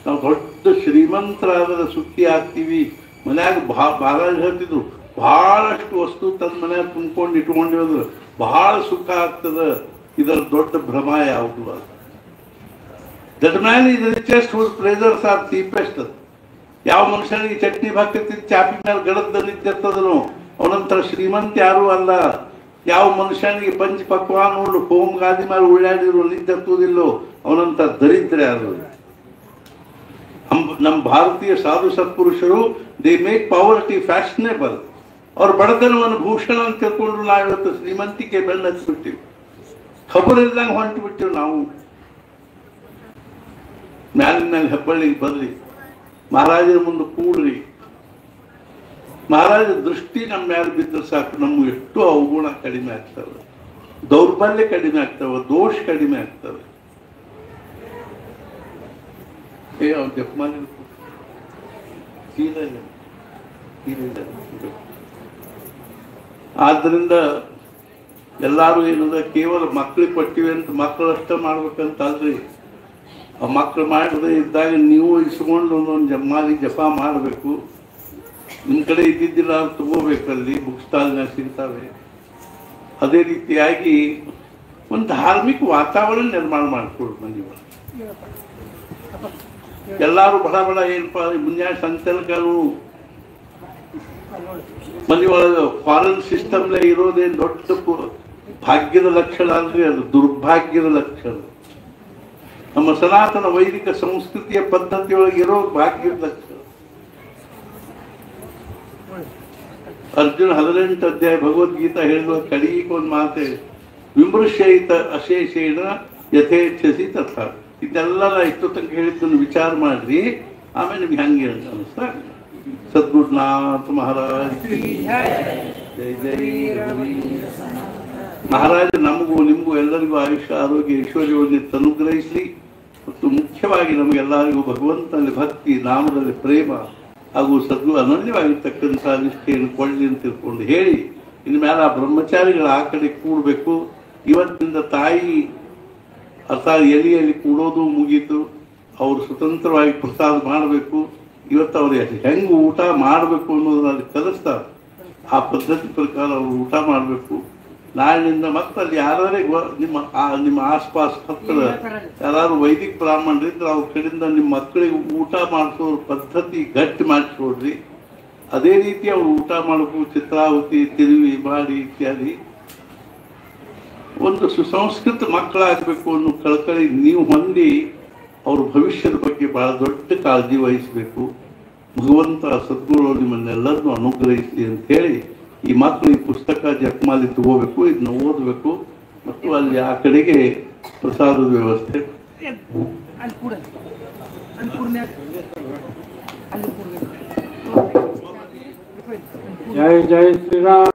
ನಾವು ದೊಡ್ಡ ಶ್ರೀಮಂತರಾದ ಸುಖಿ ಆಗ್ತೀವಿ. ಮನ್ಯಾಗ ಮಹಾರಾಜ ಹೇಳ್ತಿದ್ರು ಬಹಳಷ್ಟು ವಸ್ತು ತನ್ನ ಮನ್ಯಾಗ ತುಂಬ್ಕೊಂಡು ಇಟ್ಕೊಂಡಿರೋದು ಬಹಳ ಸುಖ ಆಗ್ತದೆ. ಇದರ ದೊಡ್ಡ ಭ್ರಮ ಯಾವುದು? That man is richest whose pleasures are cheapest. ಯಾವ ಮನುಷ್ಯನಿಗೆ ಚಟ್ನಿ ಭಾಕತಿ ಚಾಪಿ ಮೇಲೆ ಗಡದ ನಿಂತಿರ್ತದನು ಅವನಂತರ ಶ್ರೀಮಂತ ಯಾರು ಅಲ್ಲ. ಯಾವ ಮನುಷ್ಯನಿಗೆ ಪಂಚ ಪಕ್ವಾನ್ ಉಳ್ಳು ಹೋಮ್ ಗಾದಿ ಮೇಲೆ ಉಳ್ಳಾಡಿದ್ರು ನಿಂತಿರ್ತುವುದಿಲ್ಲೋ ಅವನಂತ ದರಿದ್ರ ಯಾರು. ನಮ್ಮ ಭಾರತೀಯ ಸಾಧು ಸತ್ಪುರುಷರು ದೇ ಮೇಕ್ ಪಾವರ್ಟಿ ಫ್ಯಾಷನೇಬಲ್. ಅವ್ರ ಬಡತನವನ್ನು ಭೂಷಣ ಅಂತ ತಿಳ್ಕೊಂಡ್ರು ನಾವಿವತ್ತು ಶ್ರೀಮಂತಿಕೆ ಬೆನ್ನ ಹಚ್ಚಿಬಿಟ್ಟಿವಿ. ಖಬರ್ ಇಲ್ದಂಗೆ ಹೊಂಟು ಬಿಟ್ಟಿವಿ ನಾವು. ಮ್ಯಾಲಿನ ಮೇಲೆ ಹೆಬ್ಬಳ್ಳಿಗೆ ಬರ್ರಿ, ಮಹಾರಾಜರ ಮುಂದೆ ಕೂಡ್ರಿ. ಮಹಾರಾಜ ದೃಷ್ಟಿ ನಮ್ಮ ಮೇಲೆ ಬಿದ್ದರೆ ಸಾಕು, ನಮ್ಗೆ ಎಷ್ಟು ಅವಗುಣ ಕಡಿಮೆ ಆಗ್ತವೆ, ದೌರ್ಬಲ್ಯ ಕಡಿಮೆ ಆಗ್ತವೆ, ದೋಷ ಕಡಿಮೆ ಆಗ್ತವೆ. ಅವ್ನು ಜಪ್ ಮಾಡಿ ಆದ್ದರಿಂದ ಎಲ್ಲರೂ ಏನದ ಕೇವಲ ಮಕ್ಕಳಿಗೆ ಕೊಟ್ಟಿವಿ ಅಂತ ಮಕ್ಕಳಷ್ಟ ಮಾಡ್ಬೇಕಂತ ಅಲ್ರಿ. ಆ ಮಕ್ಕಳು ಮಾಡದೆ ಇದ್ದಾಗ ನೀವು ಇಸ್ಕೊಂಡು ಒಂದೊಂದು ಜಮ್ಮಾಲಿ ಜಪ ಮಾಡಬೇಕು. ನಿಮ್ಮ ಕಡೆ ಇದ್ದಿದ್ದಿಲ್ಲ ಅಂತ ತಗೋಬೇಕಲ್ಲಿ ಬುಕ್ ಸ್ಟಾಲ್ನಾಗ ಸಿಗ್ತಾವೆ. ಅದೇ ರೀತಿಯಾಗಿ ಒಂದು ಧಾರ್ಮಿಕ ವಾತಾವರಣ ನಿರ್ಮಾಣ ಮಾಡಿಕೊಡು ಮನೆ ಒಳಗೆ. ಎಲ್ಲರೂ ಬಡ ಬಡ ಏನಪ್ಪ ಮುಂಜಾನೆ ಸಂಚಾಲಕರು ಮನೆ ಒಳಗೆ ಫಾರಿನ್ ಸಿಸ್ಟಮ್ಲೆ ಇರೋದೇನು ದೊಡ್ಡ ಭಾಗ್ಯದ ಲಕ್ಷಣ ಅಂದ್ರೆ ಅದು ದುರ್ಭಾಗ್ಯದ ಲಕ್ಷಣ. ನಮ್ಮ ಸನಾತನ ವೈದಿಕ ಸಂಸ್ಕೃತಿಯ ಪದ್ಧತಿಯೊಳಗೆ ಇರೋ ಭಾಗ್ಯದ ಲಕ್ಷಣ. ಅರ್ಜುನ 18 ಅಧ್ಯಾಯ ಭಗವದ್ಗೀತಾ ಹೇಳುವ ಕಡೆಗೆ ಒಂದು ಮಾತೆ, ವಿಮೃಶಯಿತ ಅಶೇಷೇಣ ಯಥೇಚ್ಛಸಿ ತಥಾ. ಇದೆಲ್ಲ ನಾ ಇಷ್ಟು ತನಕ ಹೇಳಿದ್ದನ್ನು ವಿಚಾರ ಮಾಡ್ರಿ, ಆಮೇಲೆ ನಿಮ್ಗೆ ಹಂಗೆ ಅಂತ ಅನಿಸ್ತಾ. ಸದ್ಗುರುನಾಥ ಮಹಾರಾಜ್ ಜೈ ಜೈ. ಮಹಾರಾಜ ನಮಗೂ ನಿಮಗೂ ಎಲ್ಲರಿಗೂ ಆಯುಷ್ಯ ಆರೋಗ್ಯ ಐಶ್ವರ್ಯವನ್ನು ಅನುಗ್ರಹಿಸಲಿ. ಮತ್ತು ಮುಖ್ಯವಾಗಿ ನಮಗೆಲ್ಲರಿಗೂ ಭಗವಂತನಲ್ಲಿ ಭಕ್ತಿ, ನಾಮದಲ್ಲಿ ಪ್ರೇಮ ಹಾಗೂ ಅನನ್ಯವಾಗಿರ್ತಕ್ಕಂಥ ನಿಷ್ಠೆಯನ್ನು ಕೊಳ್ಳಿ ಅಂತ ತಿಳ್ಕೊಂಡು ಹೇಳಿ, ಇನ್ನು ಮೇಲೆ ಆ ಬ್ರಹ್ಮಚಾರಿಗಳು ಆ ಕಡೆ ಕೂಡಬೇಕು. ಇವತ್ತಿನಿಂದ ತಾಯಿ ಅರ್ಥಾತ್ ಎಲೆಯಲ್ಲಿ ಕೂಡೋದು ಮುಗೀತು. ಅವರು ಸ್ವತಂತ್ರವಾಗಿ ಪ್ರಸಾದ ಮಾಡಬೇಕು. ಇವತ್ತು ಅವ್ರು ಹೆಂಗೆ ಊಟ ಮಾಡಬೇಕು ಅನ್ನೋದನ್ನ ಅಲ್ಲಿ ಕಲಿಸ್ತಾರೆ. ಆ ಪದ್ಧತಿ ಪ್ರಕಾರ ಅವರು ಊಟ ಮಾಡಬೇಕು. ನಾಳಿನಿಂದ ಮತ್ತೆ ಅಲ್ಲಿ ಯಾರೇ ನಿಮ್ಮ ಆಸ್ಪಾಸ್ ಹತ್ತಿರ ಯಾರು ವೈದಿಕ ಬ್ರಾಹ್ಮಣರಿದ್ರೆ ಅವ್ರ ಕಡೆಯಿಂದ ನಿಮ್ಮ ಮಕ್ಕಳಿಗೆ ಊಟ ಮಾಡಿಸೋ ಪದ್ಧತಿ ಗಟ್ಟಿ ಮಾಡಿಸ್ಕೊಡ್ರಿ. ಅದೇ ರೀತಿ ಅವ್ರು ಊಟ ಮಾಡಬೇಕು. ಚಿತ್ರಾವತಿ, ತಿರುವಿ, ಮಾಡಿ ಇತ್ಯಾದಿ ಒಂದು ಸುಸಂಸ್ಕೃತ ಮಕ್ಕಳಾಗಬೇಕು ಅನ್ನೋ ಕಳಕಳಿ ನೀವು ಹೊಂದಿ ಅವ್ರ ಭವಿಷ್ಯದ ಬಗ್ಗೆ ಬಹಳ ದೊಡ್ಡ ಕಾಳಜಿ ವಹಿಸಬೇಕು. ಭಗವಂತ ಸದ್ಗುರು ನಿಮ್ಮನ್ನೆಲ್ಲರನ್ನೂ ಅನುಗ್ರಹಿಸಲಿ ಅಂತ ಹೇಳಿ ಈ ಮಕ್ಕಳು ಈ ಪುಸ್ತಕ ಜಪಮಾಲಿ ತಗೋಬೇಕು, ಇದನ್ನ ಓದಬೇಕು ಮತ್ತು ಅಲ್ಲಿ ಆ ಕಡೆಗೆ ಪ್ರಸಾದದ ವ್ಯವಸ್ಥೆ. ಜೈ ಜೈ ಶ್ರೀರಾಮ್.